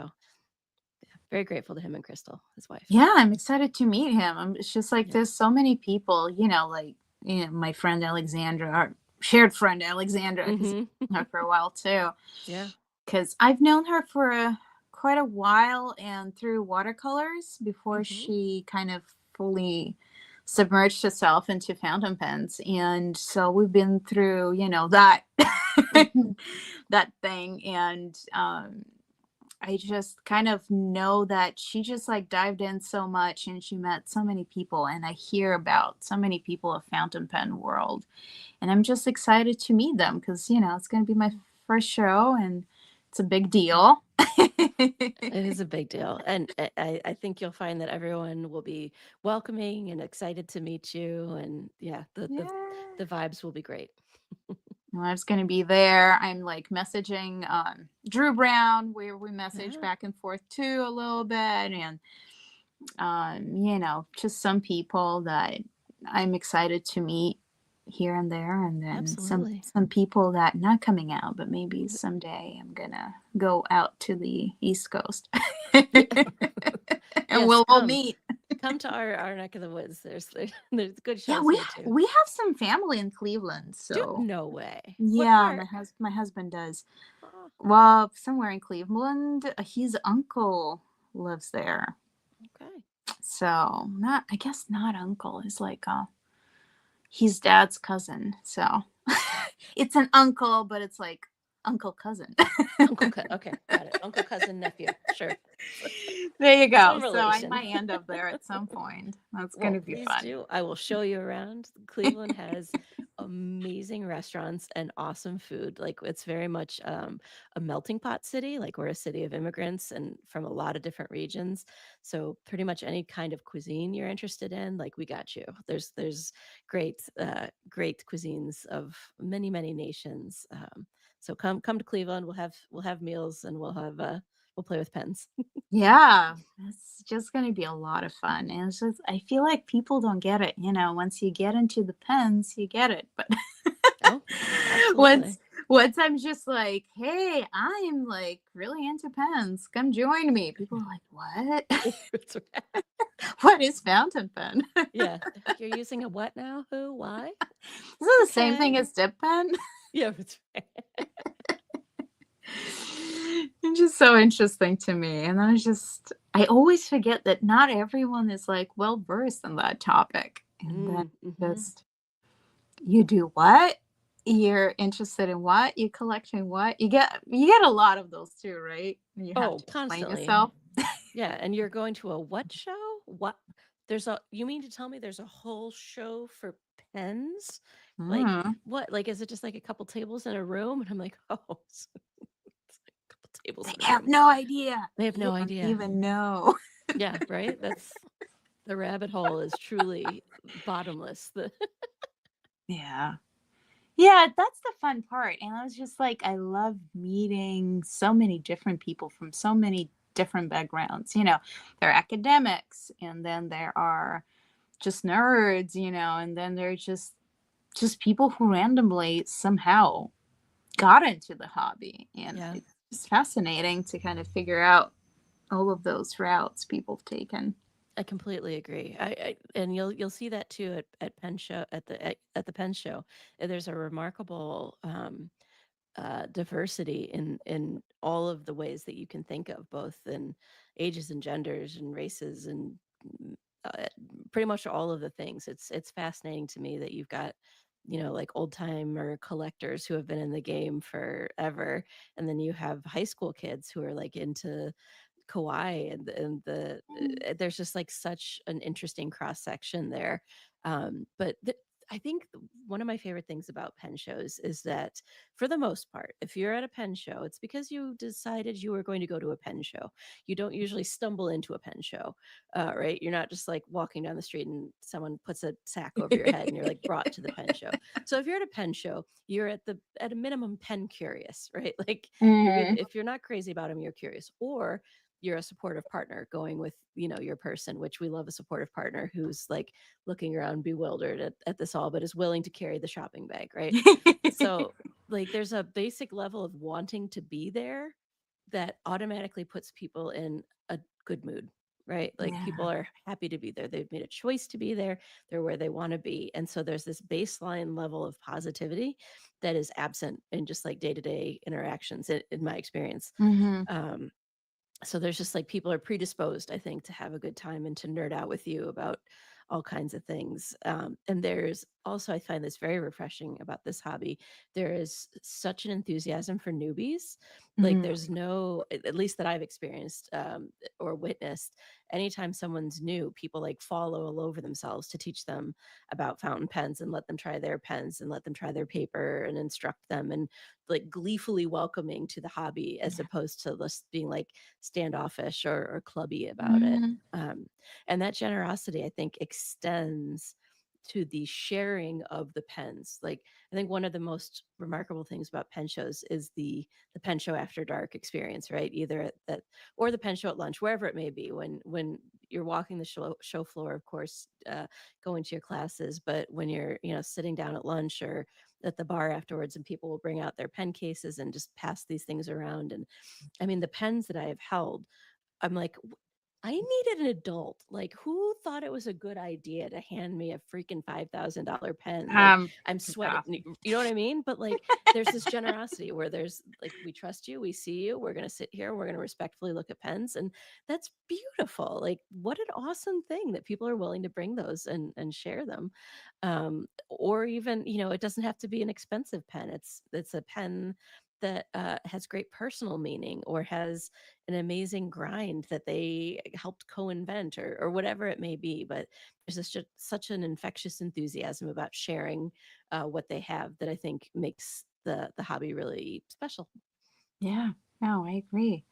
yeah, very grateful to him and Crystal, his wife. yeah, I'm excited to meet him. It's just like Yeah. there's so many people, like my friend Alexandra, our shared friend Alexandra, because Mm-hmm. I've known her for a while too. Yeah. Because I've known her for quite a while and through watercolors before Mm-hmm. she kind of fully submerged herself into fountain pens. And so we've been through, that that thing. And I just kind of know that she just like dived in so much and she met so many people. And I hear about so many people of fountain pen world. And I'm just excited to meet them because, it's going to be my first show and it's a big deal. It is a big deal, and I think you'll find that everyone will be welcoming and excited to meet you, and yeah, Yeah. the vibes will be great. Well, I was going to be there. I'm like messaging Drew Brown, where we message Yeah, back and forth too a little bit, and just some people that I'm excited to meet here and there, and then absolutely. some people that not coming out, but maybe someday I'm gonna go out to the East Coast, Yeah. and Yes, we'll meet. come to our neck of the woods. There's good Yeah, shows here too. we have some family in Cleveland, Do so no way. What yeah, part? my husband does. Oh, Well, somewhere in Cleveland, his uncle lives there. okay. So, not I guess not uncle, is like his dad's cousin. So, it's an uncle, but it's like uncle cousin. Okay, got it. Uncle, cousin, nephew. Sure. There you go. Some So, I relation. might end up there at some point. That's going Well, to be please fun. do. I will show you around. Cleveland has amazing restaurants and awesome food. Like it's very much a melting pot city. Like we're a city of immigrants and from a lot of different regions. So pretty much any kind of cuisine you're interested in, like we got you. There's great cuisines of many nations. So come to Cleveland. We'll have meals and we'll play with pens. Yeah, it's just going to be a lot of fun. And it's just, I feel like people don't get it. Once you get into the pens, you get it. But Oh, once, absolutely. once I'm just like, hey, I'm like really into pens. Come join me. People are like, what? That's right. What is fountain pen? Is Yeah. You're using a what now? Who? Why? it the same Okay. thing as dip pen? Yeah, that's right. It's just so interesting to me. And I always forget that not everyone is like well versed in that topic. And then Mhm. just, you do what? You're interested in what? You collecting what? You get a lot of those too, right? You have Oh, to explain constantly. yourself. Yeah, and you're going to a what show? What? You mean to tell me there's a whole show for pens? Like Mm, what? Like is it just like a couple tables in a room? And I'm like, oh, it's like a couple tables they in a have room. no idea. They have They no don't idea. even know. Yeah, right? That's the rabbit hole is truly bottomless. The Yeah. Yeah, that's the fun part. And I was just like, I love meeting so many different people from so many different backgrounds. There are academics, and then there are just nerds, and then there are just people who randomly somehow got into the hobby. And yeah. it's just fascinating to kind of figure out all of those routes people have taken. I completely agree. And you'll see that too at Penn show at the Penn show. There's a remarkable diversity in all of the ways that you can think of, both in ages and genders and races and mm, uh, pretty much all of the things. It's fascinating to me that you've got like old timer collectors who have been in the game forever, and then you have high school kids who are like into Kauai there's just like such an interesting cross section there. But I think one of my favorite things about pen shows is that, for the most part, if you're at a pen show, it's because you decided you were going to go to a pen show. You don't usually stumble into a pen show, right? You're not just like walking down the street and someone puts a sack over your head and you're like brought to the pen show. So if you're at a pen show, you're at a minimum pen curious, right? Like Mhm. if you're not crazy about them, you're curious, or you're a supportive partner going with your person, which we love a supportive partner who's like looking around bewildered at this all, but is willing to carry the shopping bag, right? So, like, there's a basic level of wanting to be there that automatically puts people in a good mood, right? Like, Yeah. people are happy to be there. They've made a choice to be there. They're where they want to be. And so there's this baseline level of positivity that is absent in just like day to day interactions, in my experience. Mhm. Um, so there's just like people are predisposed, I think, to have a good time and to nerd out with you about all kinds of things. And there's also, I find this very refreshing about this hobby, there is such an enthusiasm for newbies. Like, Mhm. there's no, at least that I've experienced, or witnessed, anytime someone's new, people like fall all over themselves to teach them about fountain pens and let them try their pens and let them try their paper and instruct them, and like gleefully welcoming to the hobby, as Yeah. opposed to just being like standoffish or clubby about it. Mhm. Um, and that generosity, I think, extends to the sharing of the pens. Like, I think one of the most remarkable things about pen shows is the pen show after dark experience, right? Either at that, or the pen show at lunch, wherever it may be. When you're walking the show floor, of course, going to your classes, but when you're sitting down at lunch or at the bar afterwards, and people will bring out their pen cases and just pass these things around. And I mean, the pens that I have held, I'm like, I needed an adult. Like, who thought it was a good idea to hand me a freaking $5,000 pen? Like, Um, I'm sweating. yeah. You know what I mean? But like, there's this generosity where there's like, we trust you, we see you, we're gonna sit here, we're gonna respectfully look at pens, and that's beautiful. Like, what an awesome thing that people are willing to bring those and share them. Or even, it doesn't have to be an expensive pen. It's a pen that has great personal meaning, or has an amazing grind that they helped co-invent, or whatever it may be. But there's such an infectious enthusiasm about sharing what they have, that I think makes the hobby really special. Yeah. No, I agree.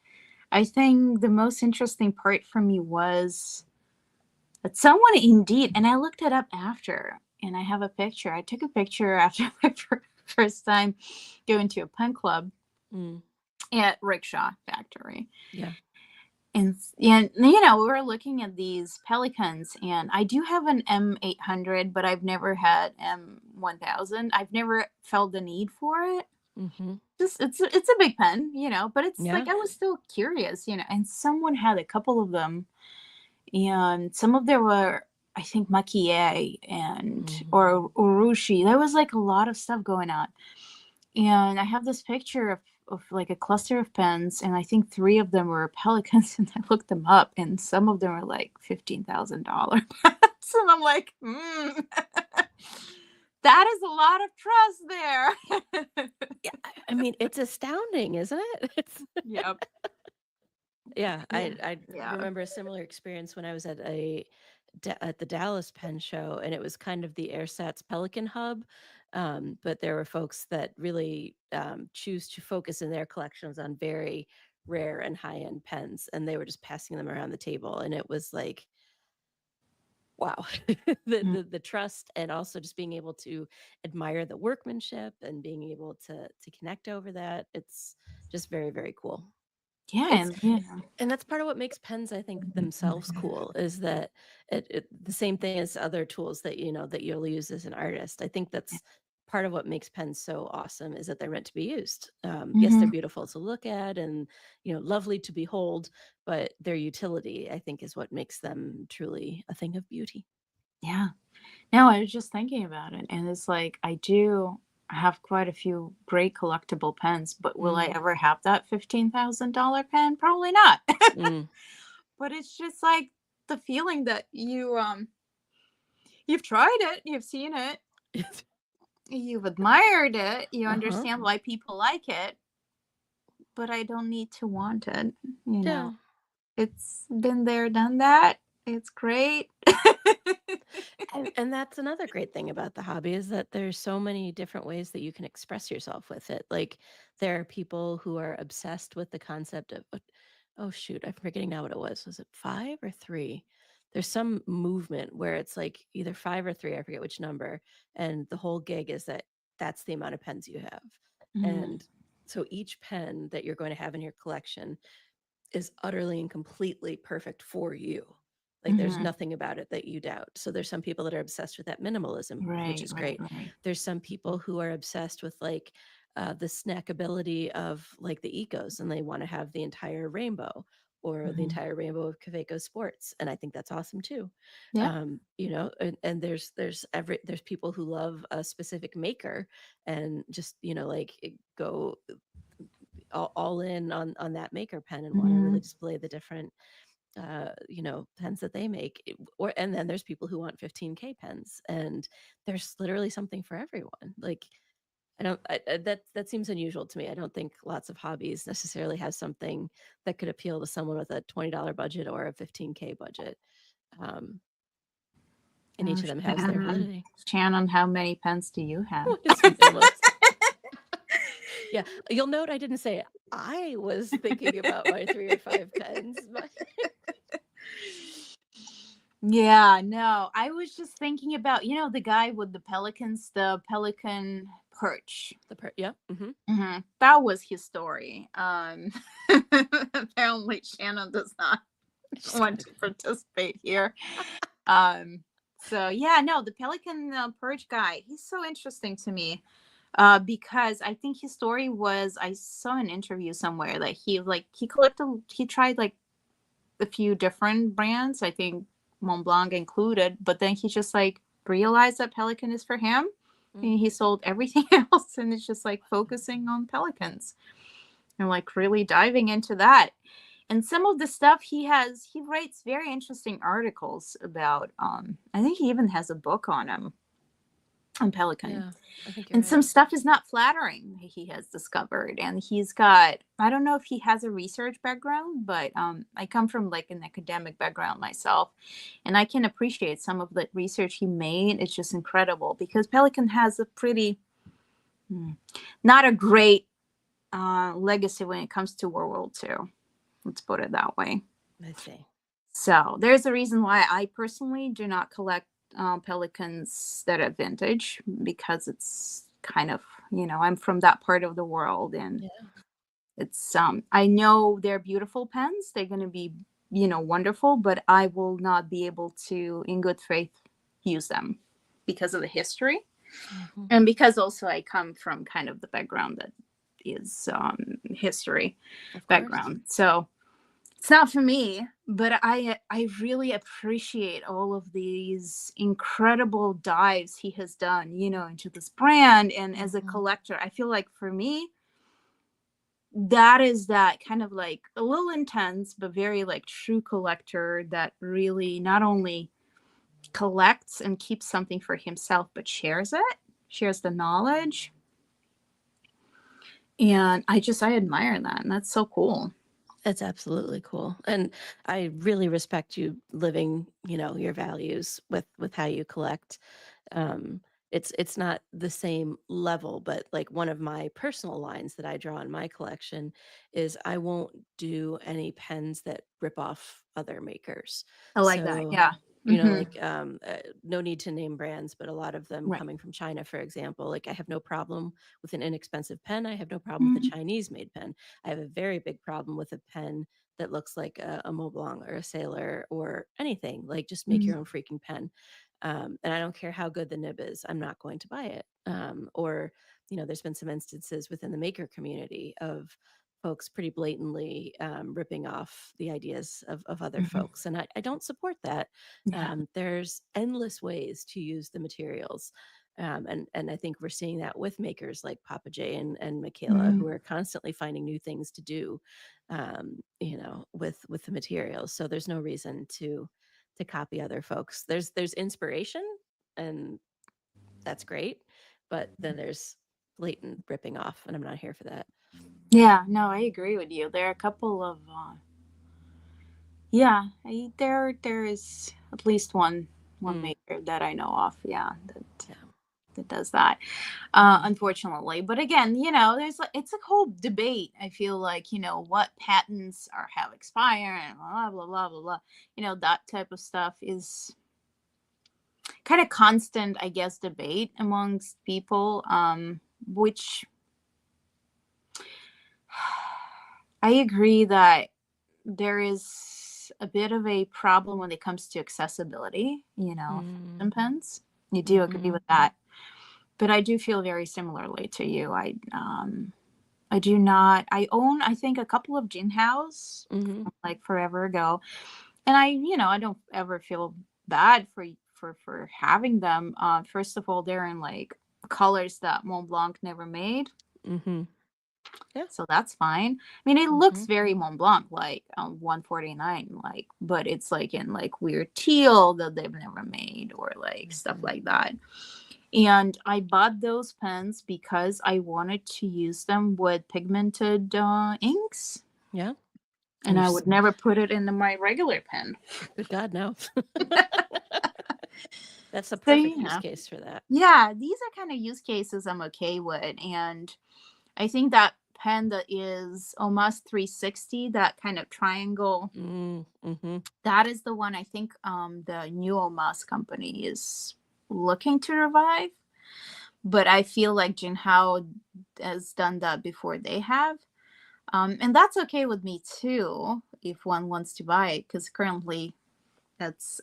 I think the most interesting part for me was that someone indeed, and I looked it up after, and I have a picture. I took a picture after my first time going to a pen club Mm, at Rickshaw Factory. yeah. And we were looking at these Pelicans, and I do have an M800, but I've never had M1000. I've never felt the need for it. Hmm. Just it's a big pen, but it's Yeah. like I was still curious, and someone had a couple of them, and some of them were, I think, Makie and Hmm. or Urushi. There was like a lot of stuff going on. And I have this picture of like a cluster of pens, and I think three of them were Pelicans, and I looked them up, and some of them are like $15,000 pens. And I'm like, that is a lot of trust there. Yeah, I mean, it's astounding, isn't it? It's Yep. Yeah, Yeah. I Yeah. remember a similar experience when I was at the Dallas Pen Show, and it was kind of the AirSats Pelican Hub. But there were folks that really choose to focus in their collections on very rare and high end pens, and they were just passing them around the table, and it was like, wow, Mm. the trust, and also just being able to admire the workmanship and being able to connect over that. It's just very, very cool. Yeah. It's Yeah. and that's part of what makes pens, I think, themselves cool, is that the same thing as other tools that that you'll use as an artist. I think that's part of what makes pens so awesome, is that they're meant to be used. Yes, they're Hmm. beautiful to look at, and lovely to behold, but their utility, I think, is what makes them truly a thing of beauty. Yeah. No, I was just thinking about it, and it's like I do have quite a few great collectible pens, but will I Mm, ever have that $15,000 pen? Probably not. mm. But it's just like the feeling that you've tried it, you've seen it, you've admired it, you Uh-huh. understand why people like it, but I don't need to want it, you know. Yeah. It's been there, done that. It's great. And that's another great thing about the hobby is that there's so many different ways that you can express yourself with it. Like there are people who are obsessed with the concept of oh shoot, I'm forgetting now what it was. Was it 5 or 3? There's some movement where it's like either 5 or 3, I forget which number, and the whole gig is that that's the amount of pens you have. Mm, And so each pen that you're going to have in your collection is utterly and completely perfect for you. Like there's mhm. nothing about it that you doubt. So there's some people that are obsessed with that minimalism, which Right, is right, great. right. There's some people who are obsessed with like the snackability of like the ecos and they want to have the entire rainbow or the Mhm. entire rainbow of Kaweco sports. And I think that's awesome too. Yeah. You know, and there's people who love a specific maker and just, you know, like go all in on that maker pen and want to really Mhm. display the different you know pens that they make or and then there's people who want 15K pens and there's literally something for everyone. Like I don't that seems unusual to me. I don't think lots of hobbies necessarily have something that could appeal to someone with a $20 budget or a 15K budget. um, and Oh, each of them has their Shannon. validity. Shannon, how many pens do you have? It's minimalist. Yeah, you'll note I didn't say I was thinking about my 3 or 5 pens, but Yeah, no. I was just thinking about, the guy with the pelicans, the pelican perch. yeah. Hmm. That was his story. Apparently Shannon does not I just want gotta to participate here. Um, so yeah, no, the pelican perch guy, he's so interesting to me. Because I think his story was, I saw an interview somewhere that he tried like a few different brands, I think Mont Blanc included, but then he just like realized that Pelican is for him. And he Mhm. sold everything else and it's just like focusing on pelicans and like really diving into that. And some of the stuff he writes very interesting articles about. I think he even has a book on him, on pelican. Yeah, I think you're And right. some stuff is not flattering, he has discovered. And he's got, I don't know if he has a research background, but I come from like an academic background myself, and I can appreciate some of the research he made. It's just incredible because pelican has a pretty not a great legacy when it comes to World War II. Let's put it that way. I see. So there's a reason why I personally do not collect pelicans that are vintage, because it's kind of, I'm from that part of the world, and Yeah. it's I know they're beautiful pens. They're going to be, wonderful, but I will not be able to in good faith use them because of the history, Mhm. and because also I come from kind of the background that is history Of course. background. So it's not for me, but I really appreciate all of these incredible dives he has done, into this brand. And as a Mhm. collector, I feel like for me, that is that kind of like a little intense, but very like true collector that really not only collects and keeps something for himself, but shares it, shares the knowledge. And I admire that. And that's so cool. It's absolutely cool. And I really respect you living, you know, your values with how you collect. Um, it's not the same level, but like one of my personal lines that I draw in my collection is I won't do any pens that rip off other makers. I like that. So, Yeah. you know, Hmm. like no need to name brands, but a lot of them Right. coming from China, for example, like I have no problem with an inexpensive pen. I have no problem with a Mhm. Chinese made pen. I have a very big problem with a pen that looks like a Mont Blanc or a Sailor or anything. Like, just make Mhm. your own freaking pen. And I don't care how good the nib is, I'm not going to buy it. Or, you know, there's been some instances within the maker community of folks pretty blatantly ripping off the ideas of other Mhm. folks. And I don't support that. Yeah. There's endless ways to use the materials. And I think we're seeing that with makers like Papa J and Michaela, Mhm. who are constantly finding new things to do, you know, with the materials. So there's no reason to copy other folks. There's inspiration, and that's great, but then there's blatant ripping off, and I'm not here for that. Yeah, no, I agree with you. There are a couple of yeah, there is at least one Mm. maker that I know of. Yeah, Yeah. that does that. Mhm. Unfortunately, but again, you know, there's like it's a whole debate. I feel like, you know, what patents are have expired and blah blah blah blah blah. You know, that type of stuff is kind of constant, I guess, debate amongst people. Which I agree that there is a bit of a problem when it comes to accessibility, you know, Mm. fountain pens. You do agree Mhm. with that. But I do feel very similarly to you. I do not. I own, I think, a couple of gin house Mhm. like forever ago, and I don't ever feel bad for having them. First of all, they're in like colors that Mont Blanc never made, Mhm. Yeah. so that's fine. I mean, it looks Mhm. very Mont Blanc, like 149, like, but it's like in like weird teal that they've never made or like stuff Mhm. like that. And I bought those pens because I wanted to use them with pigmented inks, Yeah. And and you're I would never put it into my regular pen. good God, no. That's the So perfect use case for that. yeah, these are kind of use cases I'm okay with, and I think that pen that is almost 360, that kind of triangle, Mm. Mhm. that is the one I think the new Omas company is looking to revive. But I feel like Jinhao has done that before they have. And that's okay with me too, if one wants to buy it, because currently that's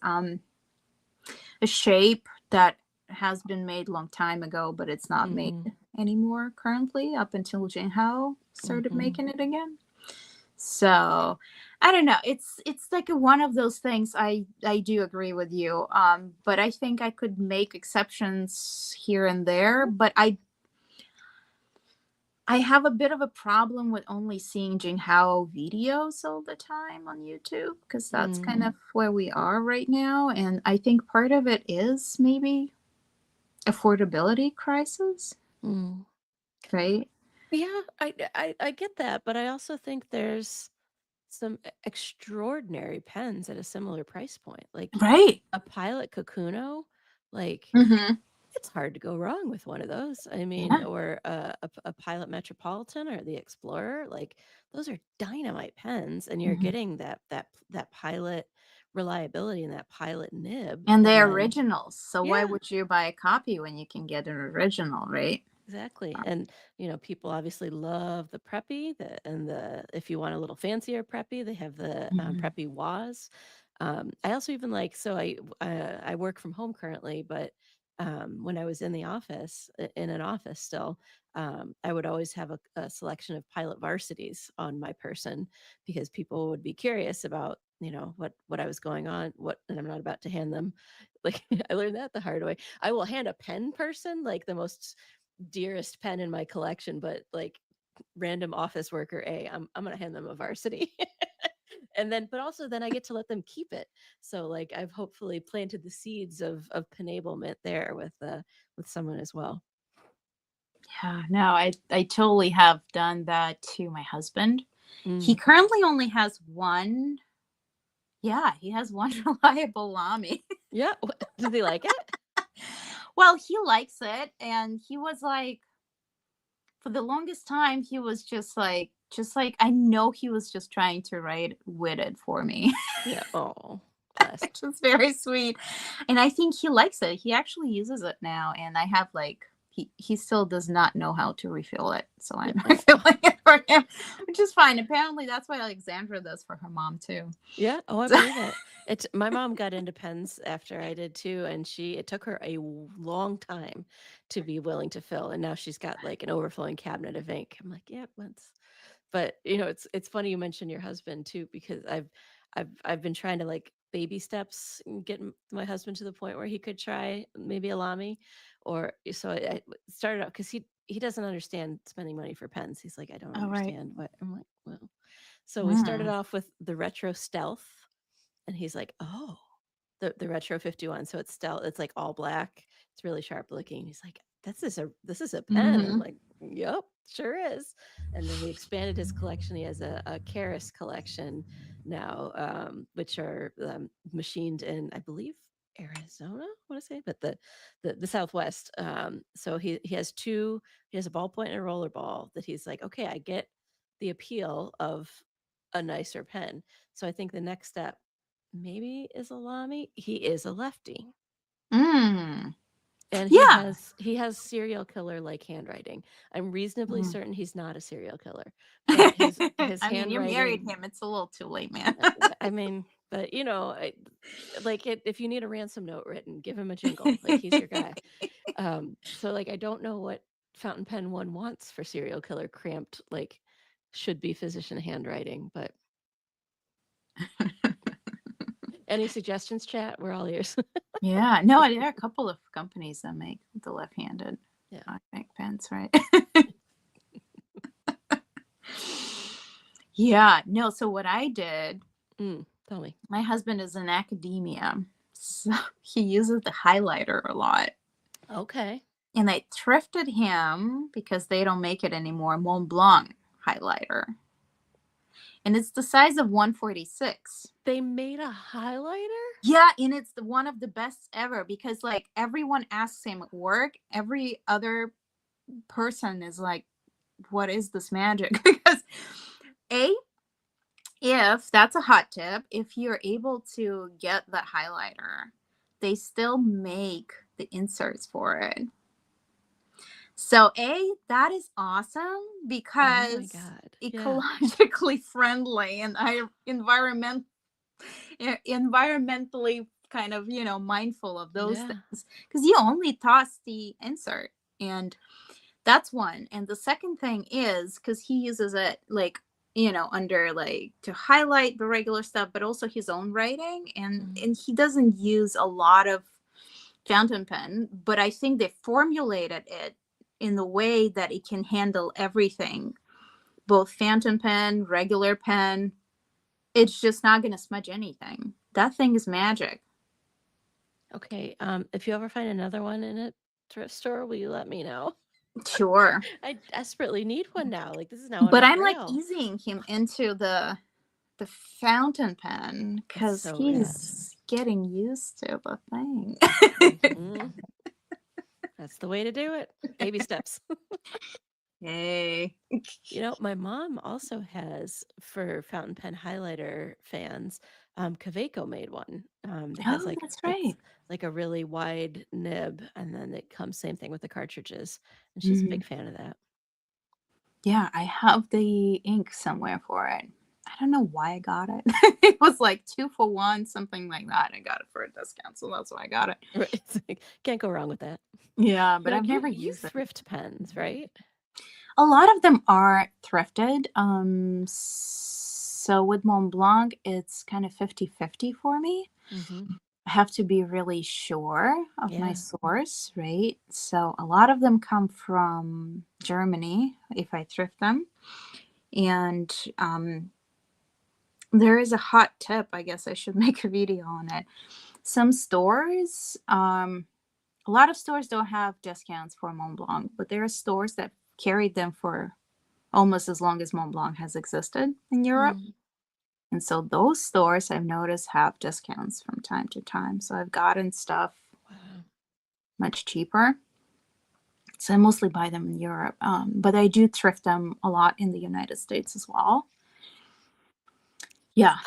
a shape that has been made long time ago, but it's not made Mhm. anymore currently up until Jinhao started Mhm. making it again. So I don't know. It's like one of those things. I do agree with you. But I think I could make exceptions here and there. But I have a bit of a problem with only seeing Jinhao videos all the time on YouTube because that's Mm. kind of where we are right now. And I think part of it is maybe affordability crisis, Mm. right? Yeah, I get that, but I also think there's some extraordinary pens at a similar price point. Like Right. a Pilot Kakuno, like Mm-hmm. it's hard to go wrong with one of those. I mean, Yeah. or a Pilot Metropolitan or the Explorer, like those are dynamite pens, and you're Hmm. getting that Pilot reliability and that Pilot nib, And and they're then originals. So why yeah, would you buy a copy when you can get an original, right? exactly. And people obviously love the preppy, and the if you want a little fancier preppy, they have the Mhm. preppy Waz. I also even like so I work from home currently, but when I was in the office in an office still, I would always have a selection of Pilot Varsities on my person because people would be curious about what I was going on, what and I'm not about to hand them. Like I learned that the hard way. I will hand a pen person like the most dearest pen in my collection, but like random office worker A, I'm gonna hand them a varsity. And then but also then I get to let them keep it. So like I've hopefully planted the seeds of penablement there with someone as well. Yeah, no, I totally have done that to my husband. He Mm. currently only has one. Yeah, he has one reliable Lamy. Yeah. Do they like it? Well, he likes it, and he was like, for the longest time, he was just like I know he was just trying to write with it for me, Yeah. Oh, bless. which is very sweet. And I think he likes it. He actually uses it now, and I have like he still does not know how to refill it, so Yeah. I'm Oh. refilling it for him, which is fine. Apparently, that's what Alexandra does for her mom too. Yeah. Oh, I So, believe it. It's my mom got into pens after I did too, and it took her a long time to be willing to fill, and now she's got like an overflowing cabinet of ink. I'm like, yeah, once. But it's funny you mentioned your husband too, because I've been trying to like baby steps and get my husband to the point where he could try maybe a Lamy, or so I started out because he doesn't understand spending money for pens. He's like, I don't all right. understand what I'm like, well. So we started Mm. off with the retro stealth, and he's like, oh, the retro 51. So it's stealth, it's like all black. It's really sharp looking. He's like, this is a pen. I'm Hmm. like, yep, sure is. And then we expanded his collection. He has a Keras collection now, which are machined in, I believe. Arizona, I want to say, but the Southwest. So he has two. He has a ballpoint and a roller ball that he's like, okay, I get the appeal of a nicer pen. So I think the next step maybe is a Lamy. He is a lefty. Mm. And Yeah. he has serial killer like handwriting. I'm reasonably Mm. certain he's not a serial killer, but his I mean, you married handwriting. him. It's a little too late, man. I mean, but like if you need a ransom note written, give him a jingle. Like he's your guy. So like I don't know what fountain pen one wants for serial killer cramped like should be physician handwriting, but any suggestions, chat? We're all ears. Yeah. No, there are a couple of companies that make the left-handed Yeah. make pens, right? Yeah. No. So what I did, Tell me. my husband is in academia, so he uses the highlighter a lot. Okay. And I thrifted him because they don't make it anymore. Mont Blanc highlighter, and it's the size of 146. They made a highlighter? Yeah, and it's one of the best ever because like everyone asks him at work, every other person is like, "What is this magic?" Because a if that's a hot tip, if you're able to get that highlighter, they still make the inserts for it. So that is awesome Oh my because god. Yeah. ecologically friendly and environmentally kind of, mindful of those Yeah. things because you only toss the insert, and that's one. And the second thing is because he uses it like, under like to highlight the regular stuff, but also his own writing, and Mhm. and he doesn't use a lot of fountain pen, but I think they formulated it in the way that it can handle everything, both fountain pen, regular pen. It's just not going to smudge anything. That thing is magic. Okay. If you ever find another one in a thrift store, will you let me know? Sure. I desperately need one now. Like this is now on But my I'm like grail. easing him into the fountain pen It's because so rad. he's getting used to the thing. Hmm. That's the way to do it. Baby steps. Hey. My mom also has for fountain pen highlighter fans. Kaweco made one that has Oh, like that's it's right. like a really wide nib, and then it comes same thing with the cartridges. And she's a Mhm. big fan of that. Yeah, I have the ink somewhere for it. I don't know why I got it. It was like 2 for 1, something like that. I got it for a discount, so that's why I got it. Right. It's like, can't go wrong with that. Yeah, but Now I've never you used it. thrift pens, right? A lot of them are thrifted. So with Mont Blanc, it's kind of 50-50 for me. Mm-hmm. I have to be really sure of my Yeah. source, right? So a lot of them come from Germany if I thrift them. And there is a hot tip. I guess I should make a video on it. Some stores, a lot of stores don't have discounts for Mont Blanc, but there are stores that carried them for almost as long as Mont Blanc has existed in Europe. Mm. And so those stores I've noticed have discounts from time to time. So I've gotten stuff Wow. much cheaper. So I mostly buy them in Europe, but I do thrift them a lot in the United States as well. Yeah.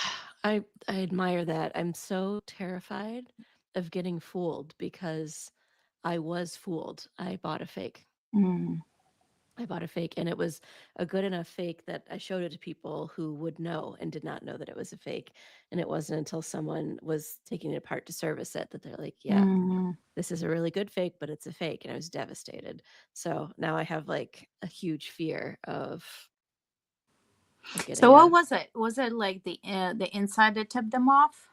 I admire that. I'm so terrified of getting fooled because I was fooled. I bought a fake. Mm, I bought a fake, and it was a good enough fake that I showed it to people who would know and did not know that it was a fake. And it wasn't until someone was taking it apart to service it that they're like, yeah, mm. this is a really good fake, but it's a fake. And I was devastated. So now I have like a huge fear of So getting what a. was it? Was it like the inside that tipped them off?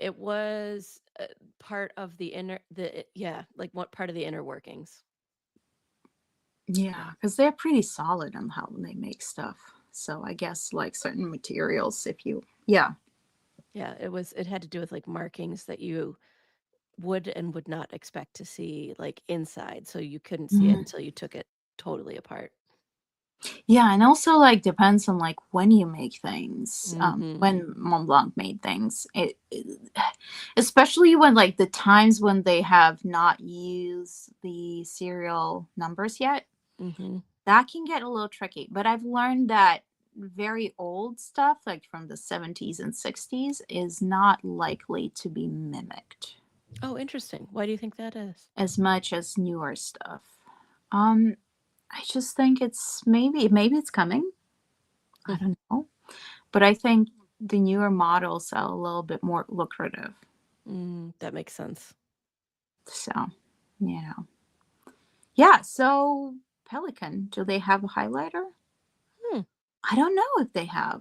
It was part of yeah, like what part of the inner workings. Yeah, Yeah. because they're pretty solid on how they make stuff. So I guess like certain materials, if you, yeah. Yeah, it had to do with like markings that you would and would not expect to see like inside, so you couldn't see it Mhm. until you took it totally apart. Yeah, and also like depends on like when you make things. Mm-hmm. When Mont Blanc made things, especially when like the times when they have not used the serial numbers yet, Mm-hmm. that can get a little tricky. But I've learned that very old stuff, like from the 70s and 60s, is not likely to be mimicked Oh, interesting. Why do you think that is? as much as newer stuff. Um, I just think it's maybe it's coming. I don't know. But I think the newer models are a little bit more lucrative. That makes sense. So, you know. Yeah, so Pelican, do they have a highlighter? Hmm. I don't know if they have.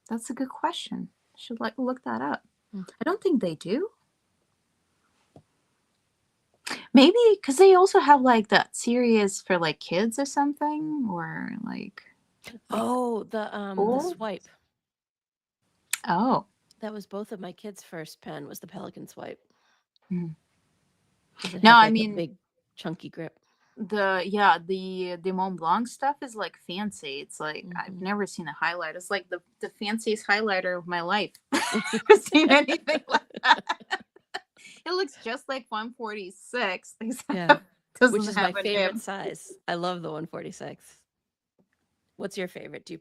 That's a good question. Should like look that up. Hmm. I don't think they do. Maybe because they also have like that series for like kids or something, or like Oh, the school. swipe. Oh, That was both of my kids' first pen was the Pelican swipe hmm. because it No, had I like a mean big chunky grip. the Mont Blanc stuff is like fancy. It's like I've Mm-hmm. never seen a highlight. It's like the fanciest highlighter of my life. Never seen anything like that. It looks just like 146, except Yeah, which doesn't is my have a favorite nib. size. I love the 146. What's your favorite? Do you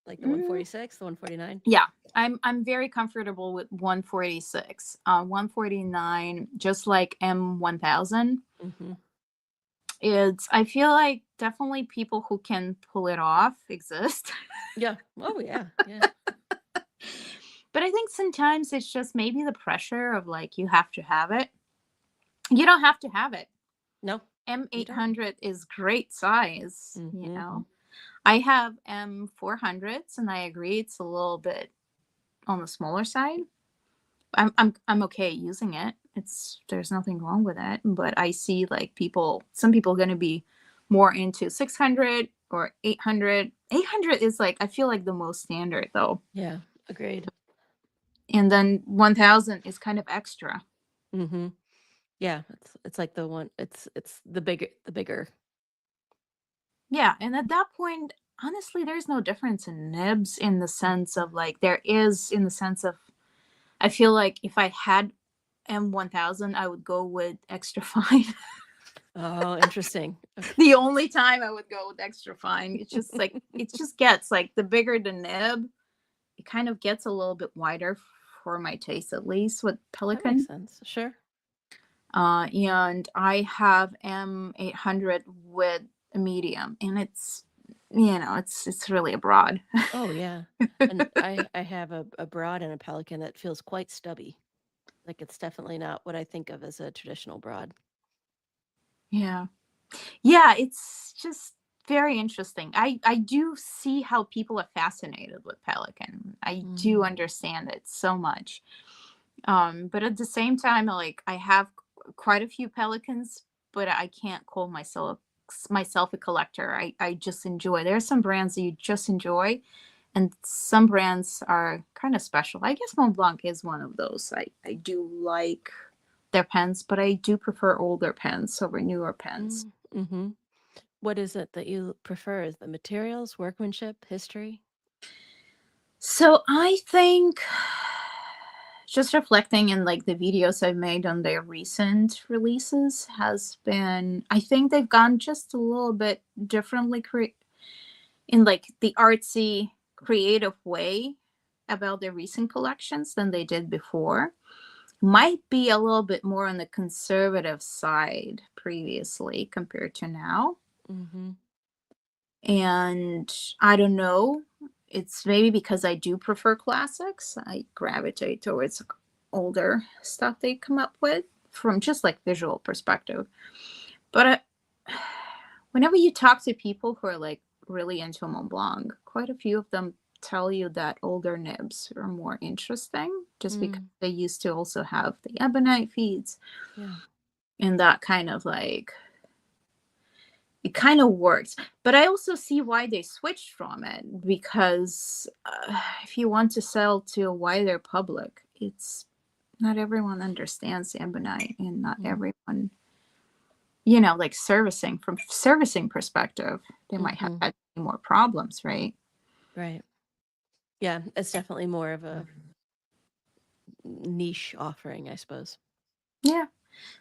like the Mm, 146, the 149? yeah, I'm very comfortable with 146. 149, just like M1000. Mm-hmm. It's I feel like definitely people who can pull it off exist. Yeah. Oh, yeah. Yeah. But I think sometimes it's just maybe the pressure of like you have to have it. You don't have to have it. No, you don't. M800 is great size, you Mm-hmm. know. I have M400s and I agree it's a little bit on the smaller side. I'm okay using it. It's there's nothing wrong with it, but I see like some people going to be more into 600 or 800. 800 is like I feel like the most standard though. Yeah. Agreed. And then 1000 is kind of extra. Mm-hmm. Yeah. It's like the one. It's the bigger. Yeah, and at that point, honestly, there's no difference in nibs in the sense of like there is in the sense of I feel like if I had M1000, I would go with extra fine. Oh, interesting. Okay. The only time I would go with extra fine, it's just like it just gets like the bigger the nib, it kind of gets a little bit wider for my taste at least with That makes Pelican. sense. Sure. And I have M800 with a medium, and it's it's really a broad. Oh, yeah. And I have a broad and a Pelican that feels quite stubby. Like it's definitely not what I think of as a traditional broad. Yeah. Yeah, it's just very interesting. I do see how people are fascinated with Pelican. I do Mm. understand it so much. But at the same time, like I have quite a few Pelicans, but I can't call myself a collector. I just enjoy. There are some brands that you just enjoy, and some brands are kind of special. I guess Mont Blanc is one of those. I do like their pens, but I do prefer older pens over newer pens. Mm-hmm. What is it that you prefer? Is the materials, workmanship, history? So I think just reflecting in like the videos I've made on their recent releases has been I think they've gone just a little bit differently in like the artsy creative way about their recent collections than they did before. Might be a little bit more on the conservative side previously compared to now. Mm-hmm. And I don't know. It's maybe because I do prefer classics. I gravitate towards older stuff they come up with from just like visual perspective. But whenever you talk to people who are like really into Mont Blanc, quite a few of them tell you that older nibs are more interesting just because Mm. they used to also have the ebonite feeds Yeah. and that kind of like it kind of works. But I also see why they switched from it because if you want to sell to a wider public, it's not everyone understands ebonite and not Mm. everyone like servicing, from servicing perspective, they might have Hmm. had more problems, right? Right. Yeah, it's definitely more of a niche offering, I suppose. Yeah.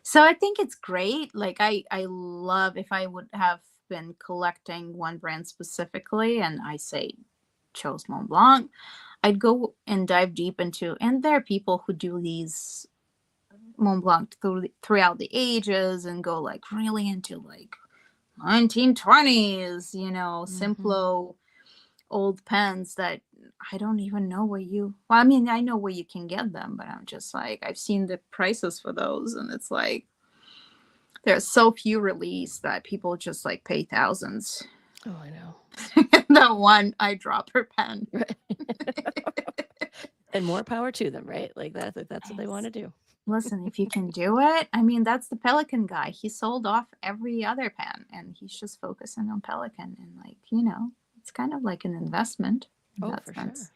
So I think it's great. Like I love, if I would have been collecting one brand specifically and I say chose Mont Blanc, I'd go and dive deep into, and there are people who do these Mont Blanc throughout the ages and go like really into like 1920s, Hmm. Simplo old pens that I don't even know where well, I mean, I know where you can get them, but I'm just like, I've seen the prices for those, and it's like, there's so few released that people just like pay thousands. Oh, I know. The one eyedropper pen. Right. And more power to them, right? Like that, if that's what they want It's, to do. listen, if you can do it, I mean, that's the Pelican guy. He sold off every other pen and he's just focusing on Pelican. And, like, it's kind of like an investment in Oh, that for sense.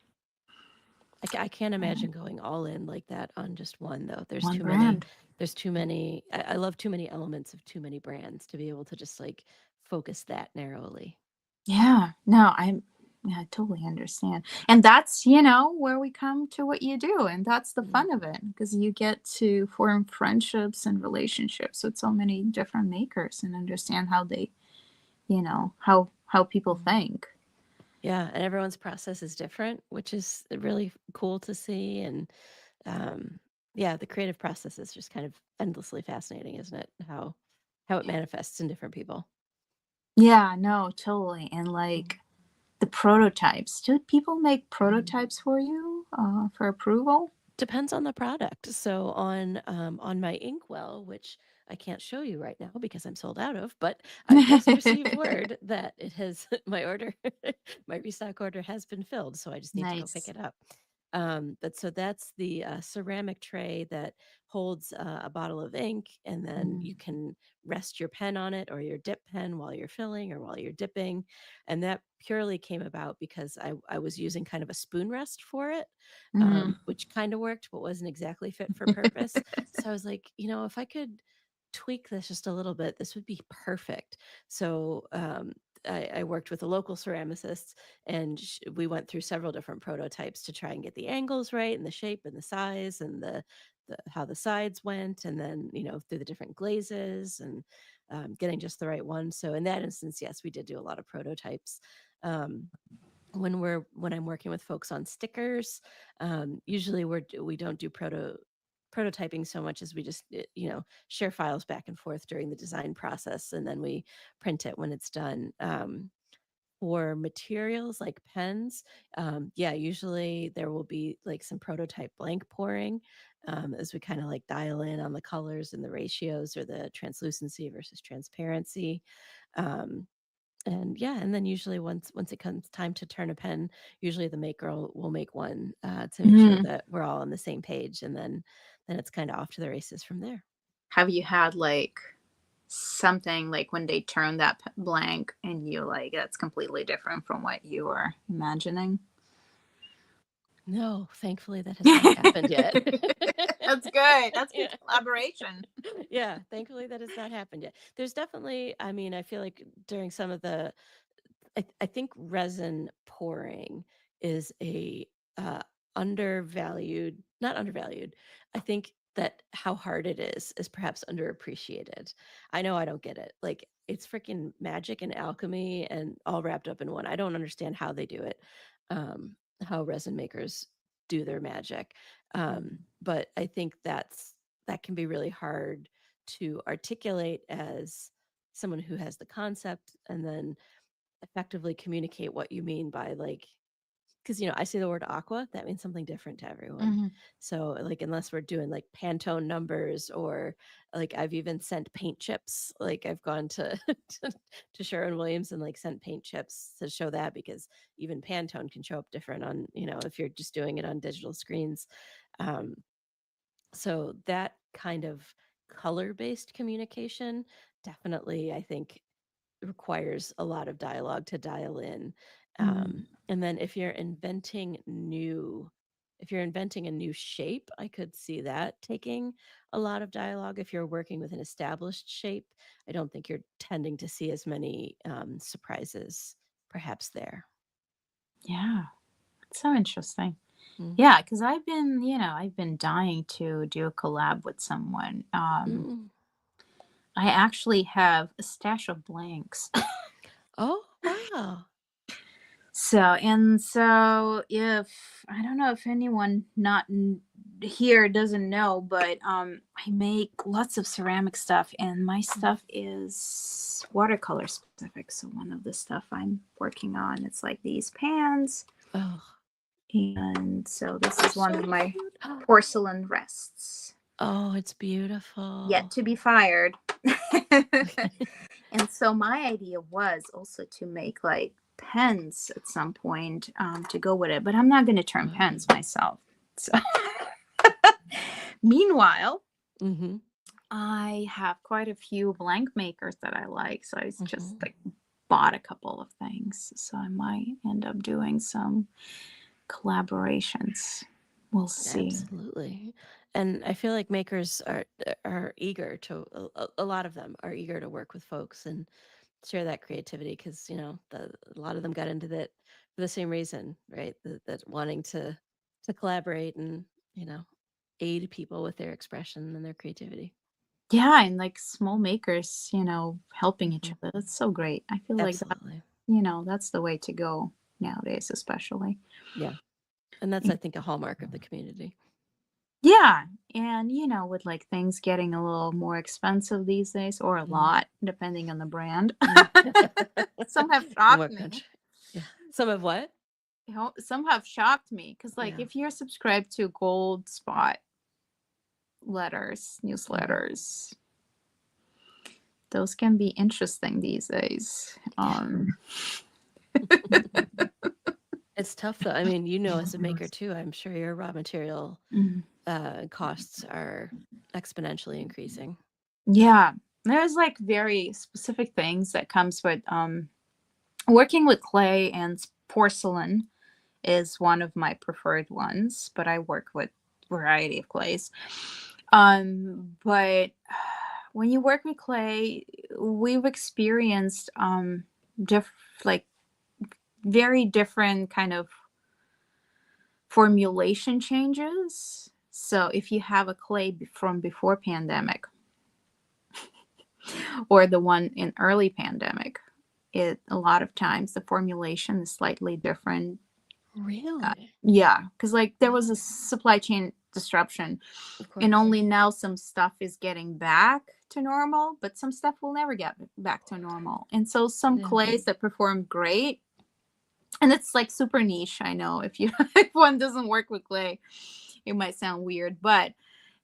sure. I can't Yeah. imagine going all in like that on just one though. There's One too many. brand. There's too many. I love too many elements of too many brands to be able to just like focus that narrowly. Yeah. No, yeah, I totally understand. And that's, where we come to what you do. And that's the Mm, fun of it because you get to form friendships and relationships with so many different makers and understand how they, how people mm. think. Yeah, and everyone's process is different, which is really cool to see. And um, yeah, the creative process is just kind of endlessly fascinating, isn't it? How it manifests in different people. Yeah, no, totally. And Mm. like the prototypes. Do people make prototypes for you for approval? Depends on the product. So on my inkwell, which I can't show you right now because I'm sold out of, but I've just received word that it has my order, my restock order has been filled. So I just need to go pick Nice. it up. But so that's the ceramic tray that holds a bottle of ink, and then you Mm-hmm. can rest your pen on it or your dip pen while you're filling or while you're dipping. And that purely came about because I was using kind of a spoon rest for it, which kind of worked, but wasn't exactly fit for purpose. So I was like, if I could tweak this just a little bit, this would be perfect. So I worked with a local ceramicist, and we went through several different prototypes to try and get the angles right, and the shape, and the size, and the how the sides went, and then through the different glazes, and getting just the right one. So in that instance, yes, we did do a lot of prototypes. Um, when I'm working with folks on stickers, usually we don't do prototyping so much as we just share files back and forth during the design process, and then we print it when it's done. For materials like pens, yeah, usually there will be like some prototype blank pouring, as we kind of like dial in on the colors and the ratios or the translucency versus transparency. Um, and yeah, and then usually once it comes time to turn a pen, usually the maker will make one to make sure Mm-hmm. that we're all on the same page, and then it's kind of off to the races from there. Have you had like something like when they turn that blank and you like that's completely different from what you were imagining? No, thankfully that has not happened yet. That's good. That's good Yeah. collaboration. Yeah, thankfully that has not happened yet. There's definitely, I mean, I feel like during some of the I think resin pouring is a uh, undervalued, not undervalued. I think that how hard it is perhaps underappreciated. I know I don't get it. Like it's freaking magic and alchemy and all wrapped up in one. I don't understand how they do it, um, how resin makers do their magic. But I think that can be really hard to articulate as someone who has the concept and then effectively communicate what you mean by like, because I say the word aqua, that means something different to everyone. Mm-hmm. So like unless we're doing like Pantone numbers, or like I've even sent paint chips, like I've gone to to Sherwin Williams and like sent paint chips to show that, because even Pantone can show up different on, if you're just doing it on digital screens. um, so that kind of color based communication definitely, I think, requires a lot of dialogue to dial in. Mm-hmm. And then if you're inventing new If you're inventing a new shape, I could see that taking a lot of dialogue. If you're working with an established shape, I don't think you're tending to see as many surprises perhaps there. Yeah, it's so interesting. Mm. Yeah, because I've been dying to do a collab with someone. Mm. I actually have a stash of blanks. Oh, wow. So if I don't know if anyone not here doesn't know, but I make lots of ceramic stuff, and my Mm. stuff is watercolor specific. So one of the stuff I'm working on, it's like these pans, Oh, and so this is one so of my cute. porcelain rests, Oh, it's yet beautiful. to be fired. And so my idea was also to make like pens at some point, to go with it, but I'm not going to turn Oh. pens myself. So meanwhile, Mm-hmm. I have quite a few blank makers that I like. So I just Mm-hmm. like bought a couple of things. So I might end up doing some collaborations. We'll see. Absolutely. And I feel like makers are eager to a lot of them are eager to work with folks and share that creativity because a lot of them got into that for the same reason, right? That wanting to collaborate and you know aid people with their expression and their creativity. Yeah, and like small makers, helping each Hmm. other. That's so great. I feel like that, Absolutely. that's the way to go nowadays, especially. Yeah. And that's, I think, a hallmark of the community. Yeah, and with like things getting a little more expensive these days, or a Mm. lot, depending on the brand. Mm. Some have In shocked what me. country? Yeah. Some of what? Some have shocked me because, like, Yeah. if you're subscribed to Gold Spot Hmm. newsletters, those can be interesting these days. Yeah. It's tough though. I mean, as a maker too, I'm sure your raw material Mhm. costs are exponentially increasing. Yeah, there's like very specific things that comes with working with clay and porcelain is one of my preferred ones, but I work with variety of clays. But when you work with clay, we've experienced like very different kind of formulation changes. So if you have a clay from before pandemic or the one in early pandemic, it a lot of times the formulation is slightly different. Really? Yeah, because like there was a Wow. supply chain disruption, Of and course. only now some stuff is getting back to normal, but some stuff will never get back to normal. And so some Yeah. clays that perform great, and it's like super niche. I know if you if one doesn't work with clay, it might sound weird, but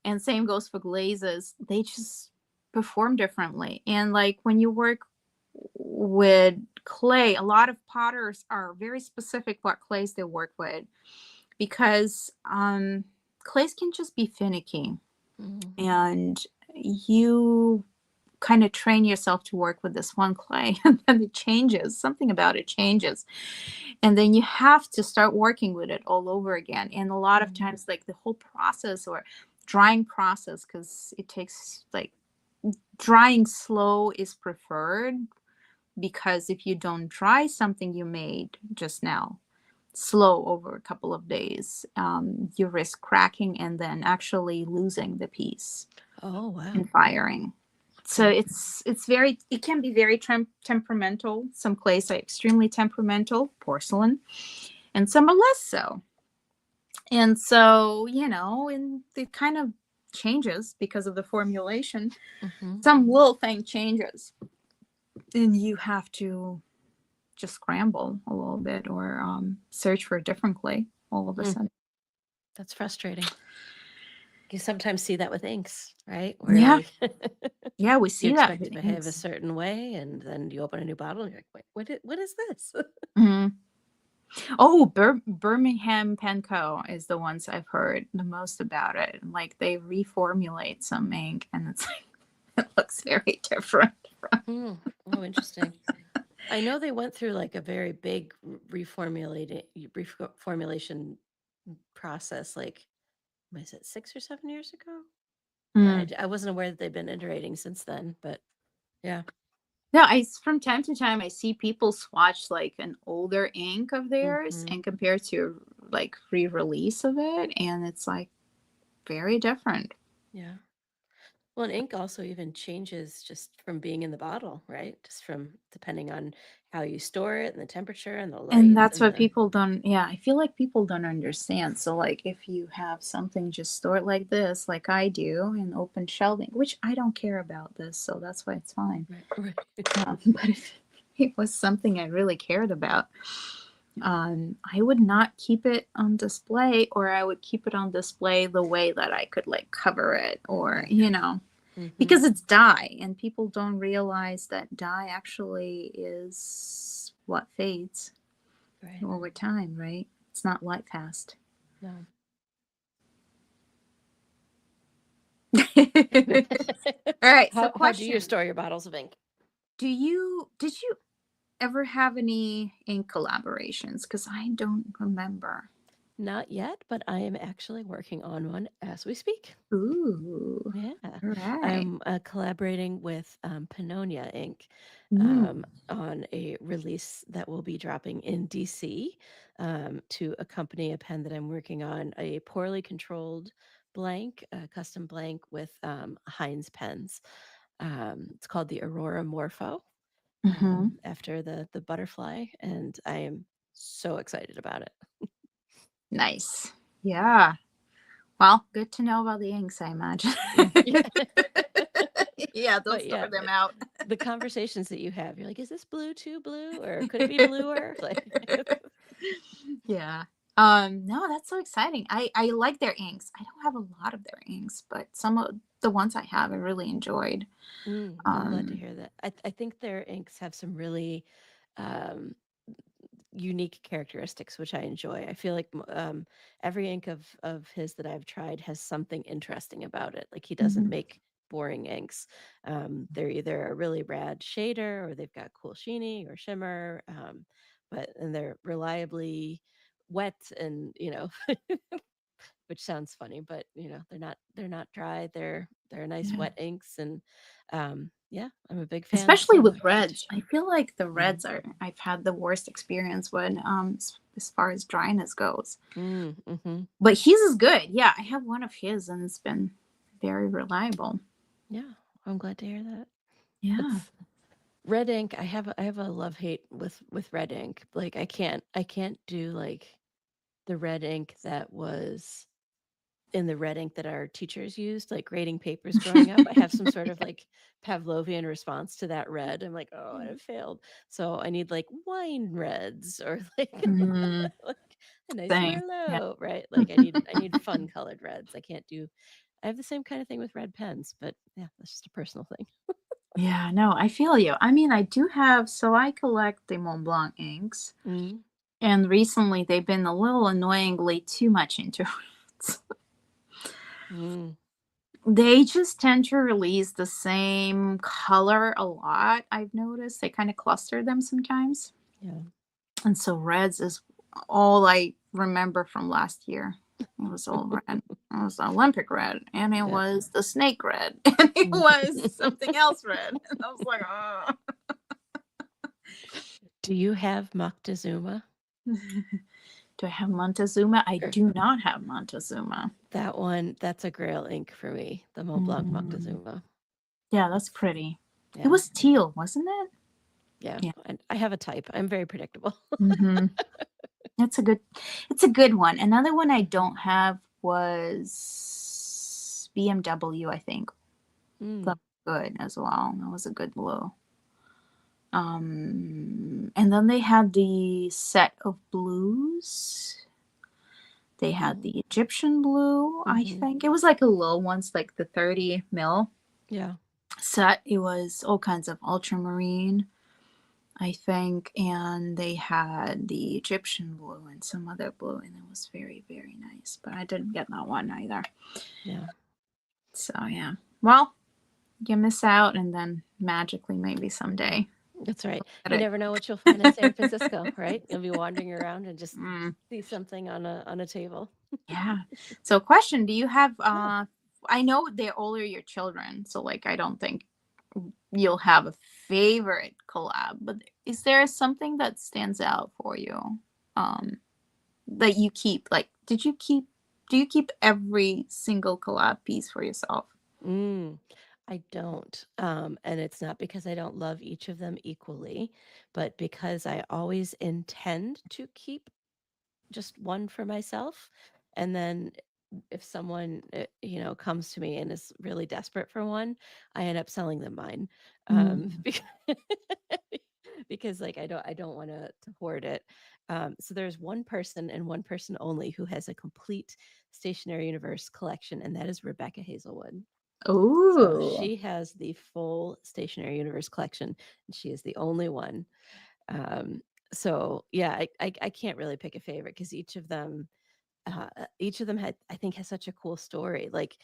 and same goes for glazes. They just perform differently. And like when you work with clay, a lot of potters are very specific what clays they work with because clays can just be finicky, Mm. and you kind of train yourself to work with this one clay and then it changes, something about it changes, and then you have to start working with it all over again. And a lot of Mm. times like the whole process or drying process, because it takes like drying slow is preferred, because if you don't dry something you made just now slow over a couple of days, you risk cracking and then actually losing the piece Oh, wow. and firing. So Okay. it can be very temperamental. Some clays are extremely temperamental, porcelain, and some are less so. And so, and it kind of changes because of the formulation. Hmm. Some little thing changes, and you have to just scramble a little bit or search for a different clay all of a Mm. sudden. That's frustrating. You sometimes see that with inks, right? Where Yeah, like yeah, we you see that expect with to behave a inks. certain way, and then you open a new bottle, and you're like, wait, what is this? Mhm. Oh, Birmingham Penco is the ones I've heard the most about it. Like they reformulate some ink, and it's like it looks very different. Hmm. Oh, interesting. I know they went through like a very big reformulation process like, was it 6 or 7 years ago? Yeah, Mm. I wasn't aware that they've been iterating since then, but yeah. No, from time to time I see people swatch like an older ink of theirs Hmm. and compare to like re-release of it, and it's like very different. Yeah. Well, and ink also even changes just from being in the bottle, right? Just from depending on how you store it and the temperature and the And light that's and what the people don't, yeah, I feel like people don't understand. So like if you have something just stored like this, like I do, in open shelving, which I don't care about this, so that's why it's fine. right, right. But if it was something I really cared about, I would not keep it on display, or I would keep it on display the way that I could like cover it, or, Yeah. you know, Hmm. because it's dye and people don't realize that dye actually is what fades Right. over time, right? It's not light fast. No. All right, so How do you question. store your bottles of ink? Did you ever have any ink collaborations? Because I don't remember. Not yet, but I am actually working on one as we speak. Ooh, Yeah. all right. I'm collaborating with Pannonia Inc. Mm. On a release that will be dropping in DC to accompany a pen that I'm working on, a poorly controlled blank, a custom blank with Heinz pens. It's called the Aurora Morpho Mm-hmm. after the butterfly, and I am so excited about it. Nice. Yeah. Well, good to know about the inks, I imagine. Yeah. Yeah, don't But yeah, store them out. the conversations that you have, you're like, "Is this blue too blue, or could it be bluer?" Like, Yeah. No, that's so exciting. I like their inks. I don't have a lot of their inks, but some of the ones I have I really enjoyed. I'm glad to Um, hear that. I think their inks have some really um, unique characteristics, which I enjoy. I feel like every ink of his that I've tried has something interesting about it. Like he doesn't mhm. make boring inks. They're either a really rad shader or they've got cool sheeny or shimmer, and they're reliably wet and which sounds funny, but they're not dry. They're nice Yeah. wet inks, and yeah, I'm a big fan. Especially So with good to reds. I share. feel like the Mm, reds are I've had the worst experience when as far as dryness goes. mm-hmm. But his is good. Yeah, I have one of his and it's been very reliable. Yeah, I'm glad to hear that. Yeah. It's red ink. I have a love hate with red ink. Like I can't do like the red ink that was in the red ink that our teachers used, like grading papers growing up. I have some sort of like Pavlovian response to that red. I'm like, oh, I failed. So I need like wine reds or like Mm, like a nice same. Yeah. Merlot, right? Like I need fun colored reds. I can't do. I have the same kind of thing with red pens, but yeah, that's just a personal thing. Yeah, no, I feel you. I mean, I do have, so I collect the Mont Blanc inks, Mm, and recently they've been a little annoyingly too much into it. mm, They just tend to release the same color a lot. I've noticed they kind of cluster them sometimes. yeah. And so reds is all I remember from last year. It was all red. It was the Olympic red, and it Yeah. was the snake red, and it was something else red. And I was like, oh. Do you have Moctezuma? Do I have Montezuma? I Or do not have Montezuma. that one, that's a grail ink for me, the Mont Blanc Mm. Moctezuma. Yeah, that's It's pretty. It yeah, was teal, wasn't it? yeah. Yeah. I have a type. I'm very predictable. Hmm. That's a good. It's a good one. Another one I don't have was BMW. I think that Mm, was good as well. That was a good blue. And then they had the set of blues. They had mm, the Egyptian blue. I mm-hmm. think it was like a low ones, like the 30 mil Yeah. set. It was all kinds of ultramarine, I think, and they had the Egyptian blue and some other blue, and it was very, very nice. But I didn't get that one either. Yeah. So yeah. Well, you miss out, and then magically maybe someday. That's right. Get You it. never know what you'll find in San Francisco, right? You'll be wandering around and just Mm, see something on a table. yeah. So question, do you have Yeah. I know they're all are your children, so like I don't think you'll have a favorite collab, but is there something that stands out for you? Um that you keep? Like do you keep every single collab piece for yourself? Mm, I don't. And it's not because I don't love each of them equally, but because I always intend to keep just one for myself. And then if someone, comes to me and is really desperate for one, I end up selling them mine. Mm. Because, because like I don't want to hoard it. So there's one person and one person only who has a complete Stationery Universe collection, and that is Rebecca Hazelwood. So Ooh. she has the full Stationery Universe collection, and she is the only one. Um, so yeah, I can't really pick a favorite because each of them had I think has such a cool story. Like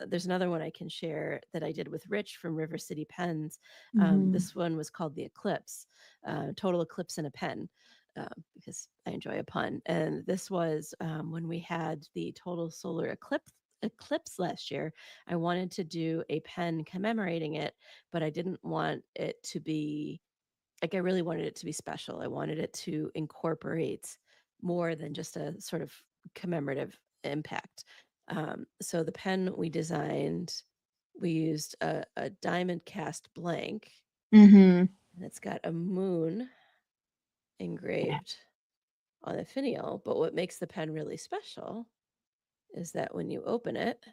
there's another one I can share that I did with Rich from River City Pens. Mhm. This one was called the Eclipse, Total Eclipse in a Pen. Because I enjoy a pun, and this was when we had the total solar eclipse last year. I wanted to do a pen commemorating it, but I didn't want it to be like I really wanted it to be special. I wanted it to incorporate more than just a sort of commemorative impact. So the pen we designed, we used a diamond cast blank, Mhm. and it's got a moon Yeah. engraved on the finial. But what makes the pen really special is that when you open it, the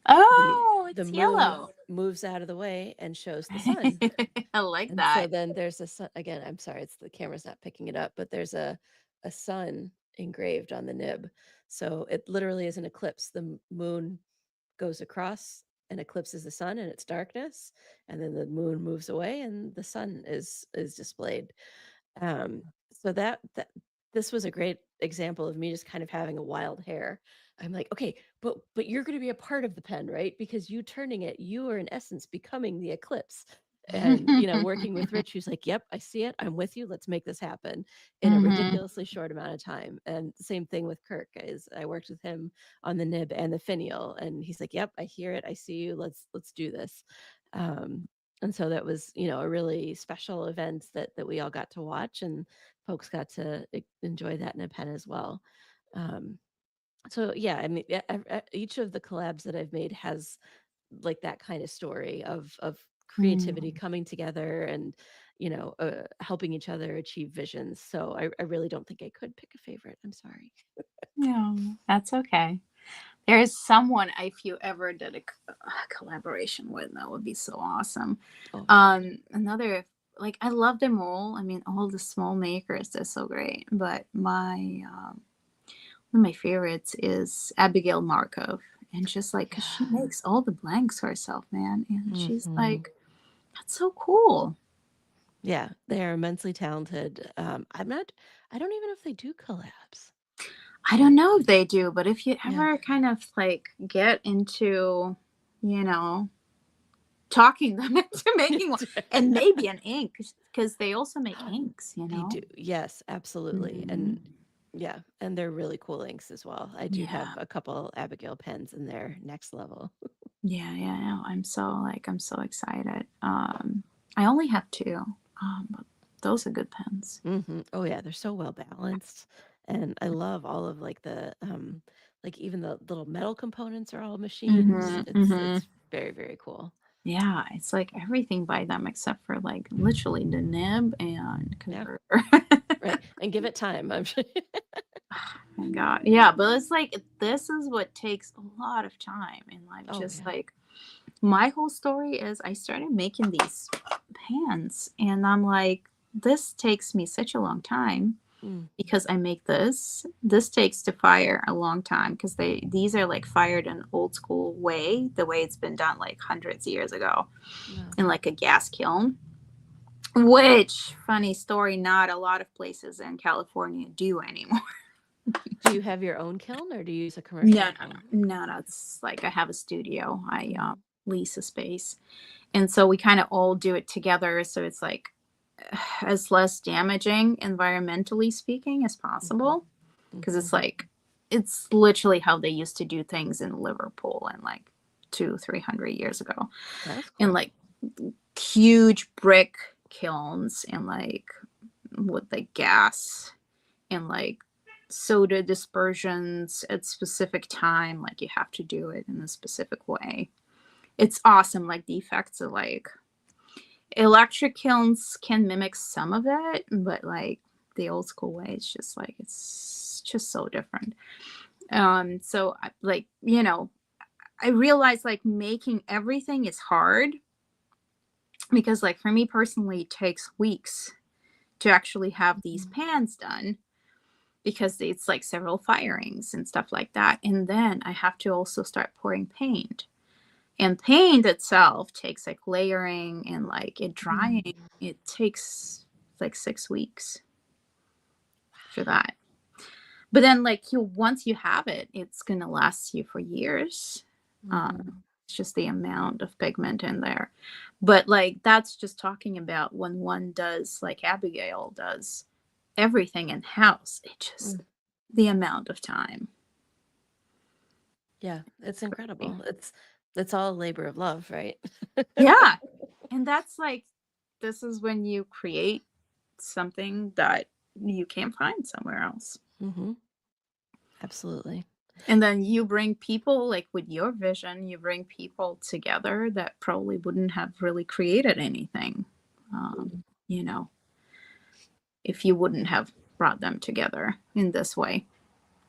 Oh, the it's moon yellow. moves out of the way and shows the sun. I like And so that. then there's a sun again, I'm sorry, it's the camera's not picking it up, but there's a sun engraved on the nib. So it literally is an eclipse. The moon goes across and eclipses the sun in its darkness, and then the moon moves away and the sun is displayed. Um, so that this was a great example of me just kind of having a wild hair. I'm like, okay, but you're going to be a part of the pen, right? Because you turning it, you are in essence becoming the eclipse. And working with Rich, who's like, "Yep, I see it. I'm with you. Let's make this happen in a Mhm. ridiculously short amount of time." And same thing with Kirk. Is I worked with him on the nib and the finial, and he's like, "Yep, I hear it. I see you. Let's do this." Um, and so that was, a really special event that we all got to watch, and folks got to enjoy that in a pen as well. Um, so yeah, I mean, each of the collabs that I've made has like that kind of story of creativity Mm. coming together and helping each other achieve visions. So I really don't think I could pick a favorite. I'm sorry. Yeah, that's okay. There is someone if you ever did a collaboration with, that would be so awesome. Oh yeah. Another like I love them all. I mean, all the small makers, they're so great. But my one of my favorites is Abigail Markov, and just like because she Yeah. makes all the blanks herself, man, and she's Hmm. like, that's so cool. Yeah, they are immensely talented. I don't even know if they do collabs. I don't know if they do, but if you Yeah. ever kind of like get into, you know, talking them into making one, and maybe an ink, because they also make inks, you They know? do. Yes, absolutely. And Mhm. yeah, and they're really cool inks as well. I do have Yeah. a couple Abigail pens in their next level. Yeah, yeah, yeah. I'm so excited. I only have two, but those are good pens. Oh yeah, they're so well balanced. And I love all of like like even the little metal components are all machined. Mhm, mhm. It's very, very cool. Yeah, it's like everything by them except for like literally the nib and Yeah. converter. Right. And give it time. I'm sure. My God. Yeah, but it's like this is what takes a lot of time in life. Oh Just yeah. like my whole story is I started making these pans and I'm like, this takes me such a long time Mm, because I make this. This takes to fire a long time because these are like fired in old school way, the way it's been done like hundreds of years ago no. in like a gas kiln. Which funny story, not a lot of places in California do anymore. Do you have your own kiln or do you use a No, commercial no, kiln? no, no, no. It's like I have a studio. I Mm. lease a space. And so we kind of all do it together. So it's like as less damaging, environmentally speaking, as Mhm. possible. Because Mhm. it's like, it's literally how they used to do things in Liverpool and like 200-300 years ago. That's And cool. like huge brick kilns and like with like gas and like soda dispersions at specific time. Like you have to do it in a specific way. It's awesome. Like the effects of like electric kilns can mimic some of it, but like the old school way, it's just like it's just so different. So like, I realized like making everything is hard because like for me personally, it takes weeks to actually have these Mhm. pans done because it's like several firings and stuff like that. And then I have to also start pouring paint. And paint itself takes like layering and like it Mhm. drying. It takes like 6 weeks for that. But then like you once you have it, it's gonna last you for years. Mhm. It's just the amount of pigment in there. But like that's just talking about when one does like Abigail does everything in house. It just Mm. the amount of time. Yeah, it's It's crazy. incredible. It's all labor of love, right? Yeah. And that's like this is when you create something that you can't find somewhere else. Mhm. Absolutely. And then you bring people like with your vision, you bring people together that probably wouldn't have really created anything, um, Mm. you know, if you wouldn't have brought them together in this way,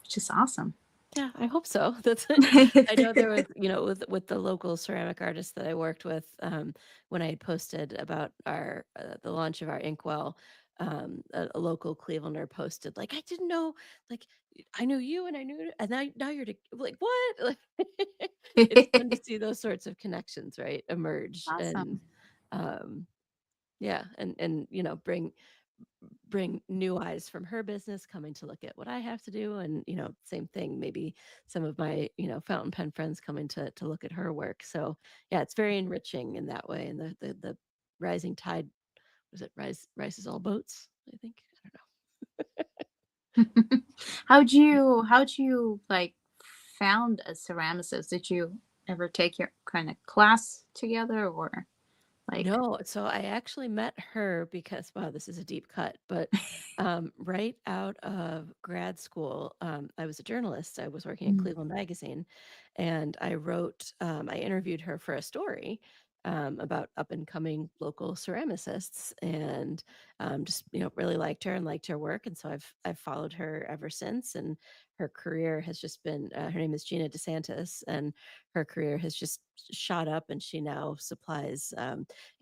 which is awesome. Yeah, I hope so. That's I know there was, with the local ceramic artist that I worked with, when I had posted about our the launch of our inkwell, a local Clevelander posted like, I didn't know, like I knew you and I knew, and now you're like what? Like, it's fun to see those sorts of connections, right, emerge and Awesome. um, yeah, and bring new eyes from her business coming to look at what I have to do, and same thing, maybe some of my fountain pen friends coming to look at her work. So yeah, it's very enriching in that way, and the rising tide, was it rises all boats, I think. I don't How'd you like found a ceramicist? Did you ever take your kind of class together or like No, so I actually met her because, wow, this is a deep cut, but right out of grad school, I was a journalist. I was working at Mm. Cleveland Magazine, and I interviewed her for a story about up and coming local ceramicists, and just really liked her and liked her work, and so I've followed her ever since, and her career has just been. Her name is Gina DeSantis, and her career has just shot up, and she now supplies.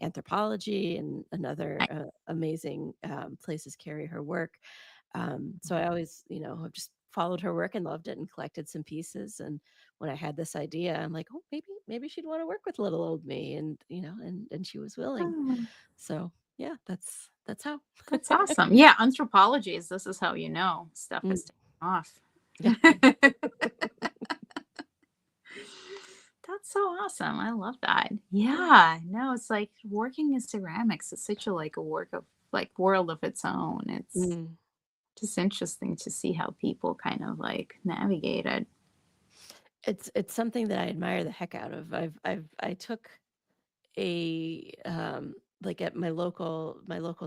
Anthropology and other amazing places carry her work. So I always, have just followed her work and loved it and collected some pieces. And when I had this idea, I'm like, oh, maybe she'd want to work with little old me, and and she was willing. Oh, So yeah, that's how. that's awesome. Yeah, anthropology is this is how you know stuff Mm, is taking off. yeah. That's so awesome. I love that. Yeah, no, it's like working in ceramics is such a like a work of like world of its own. It's Mm. just interesting to see how people kind of like navigate it. It's something that I admire the heck out of. I took a like at my local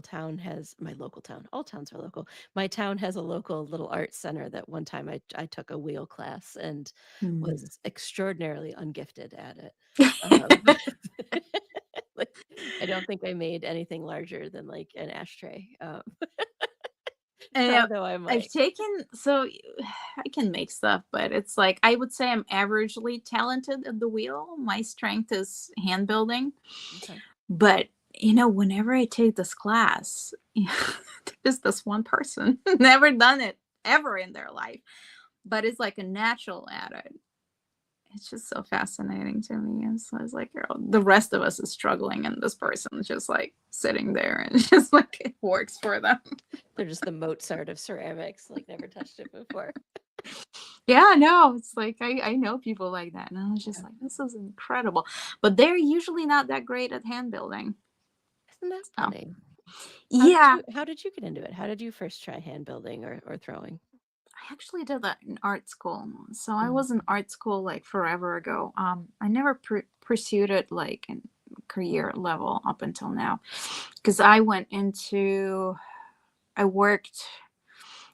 town has my local town, all towns are local, my town has a local little art center that one time I took a wheel class and Hmm. was extraordinarily ungifted at it. um, like, I don't think I made anything larger than like an ashtray, And although I'm I've like, taken so I can make stuff, but it's like I would say I'm averagely talented at the wheel. My strength is hand building. okay. But whenever I take this class, there's this one person never done it ever in their life, but it's like a natural at it. It's just so fascinating to me. And so it's like, girl, the rest of us is struggling, and this person is just like sitting there and just like it works for them. They're just the Mozart of ceramics, like never touched it before. Yeah, no, it's like I know people like that, and I was just Yeah. like, "This is incredible." But they're usually not that great at hand building. Isn't that So, funny? yeah, How did you get into it? How did you first try hand building or throwing? I actually did that in art school. So I Mm, was in art school like forever ago. I never pursued it like in career level up until now, because I worked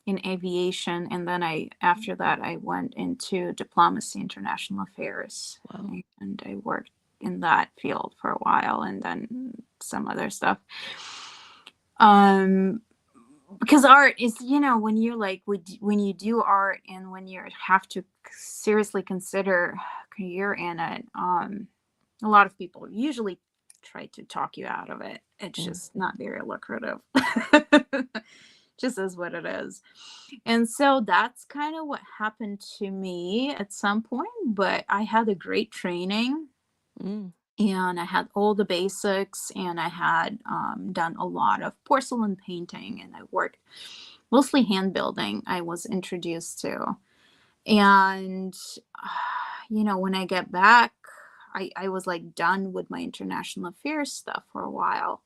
in aviation, and then I after that I went into diplomacy, international affairs, wow. and I worked in that field for a while, and then some other stuff. Um, because art is, when you when you do art and when you have to seriously consider career in it, a lot of people usually try to talk you out of it. It's Mm, just not very lucrative. Just is what it is. And so that's kind of what happened to me at some point, but I had a great training, mm, and I had all the basics, and I had done a lot of porcelain painting, and I worked mostly hand building. I was introduced to. And, when I get back, I was like done with my international affairs stuff for a while.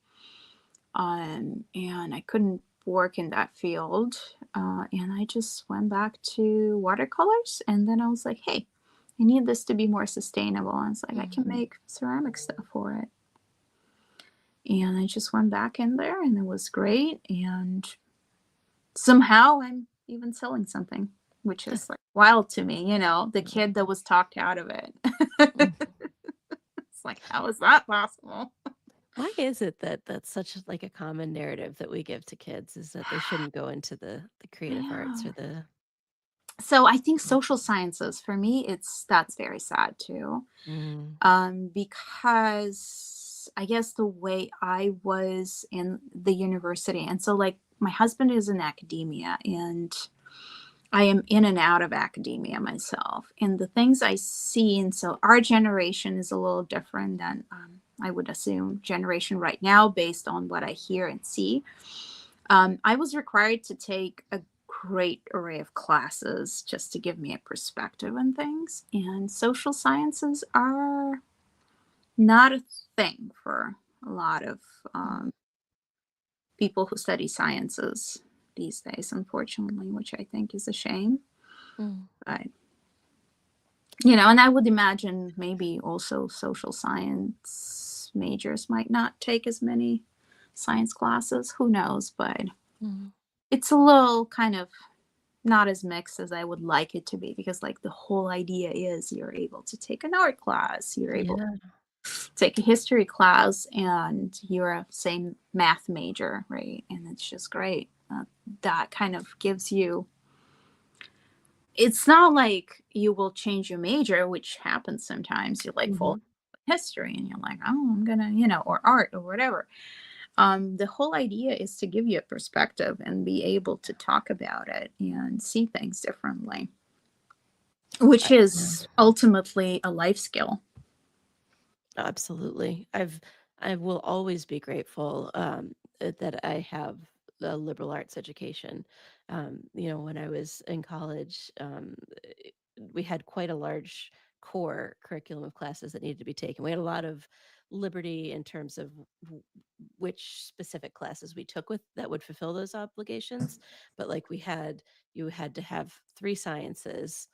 And I couldn't work in that field. And I just went back to watercolors. And then I was like, hey, I need this to be more sustainable. And it's like, I mm. can make ceramic stuff for it. And I just went back in there, and it was great. And somehow I'm even selling something, which is like wild to me, the Mm, kid that was talked out of it. mm. It's like, how is that possible? Why is it that that's such like a common narrative that we give to kids is that they shouldn't go into the creative arts Yeah. or the So I think social sciences for me, it's that's very sad too. mm, Because I guess the way I was in the university, and so like my husband is in academia, and I am in and out of academia myself. And the things I see, and so our generation is a little different than I would assume generation right now based on what I hear and see. I was required to take a great array of classes just to give me a perspective on things. And social sciences are not a thing for a lot of mm, um, people who study sciences these days, unfortunately, which I think is a shame. mm. But and I would imagine maybe also social science majors might not take as many science classes. Who knows? But Mm. it's a little kind of not as mixed as I would like it to be, because like the whole idea is you're able to take an art class, you're able Yeah. to take a history class, and you're a same math major, right? And it's just great. That kind of gives you, it's not like you will change your major, which happens sometimes. You like fall Mhm. in history, and you're like, oh, I'm gonna, or art or whatever. The whole idea is to give you a perspective and be able to talk about it and see things differently, which Yeah. is ultimately a life skill. Absolutely. I will always be grateful that I have a liberal arts education. When I was in college, we had quite a large core curriculum of classes that needed to be taken. We had a lot of liberty in terms of which specific classes we took with that would fulfill those obligations. But like you had to have three sciences,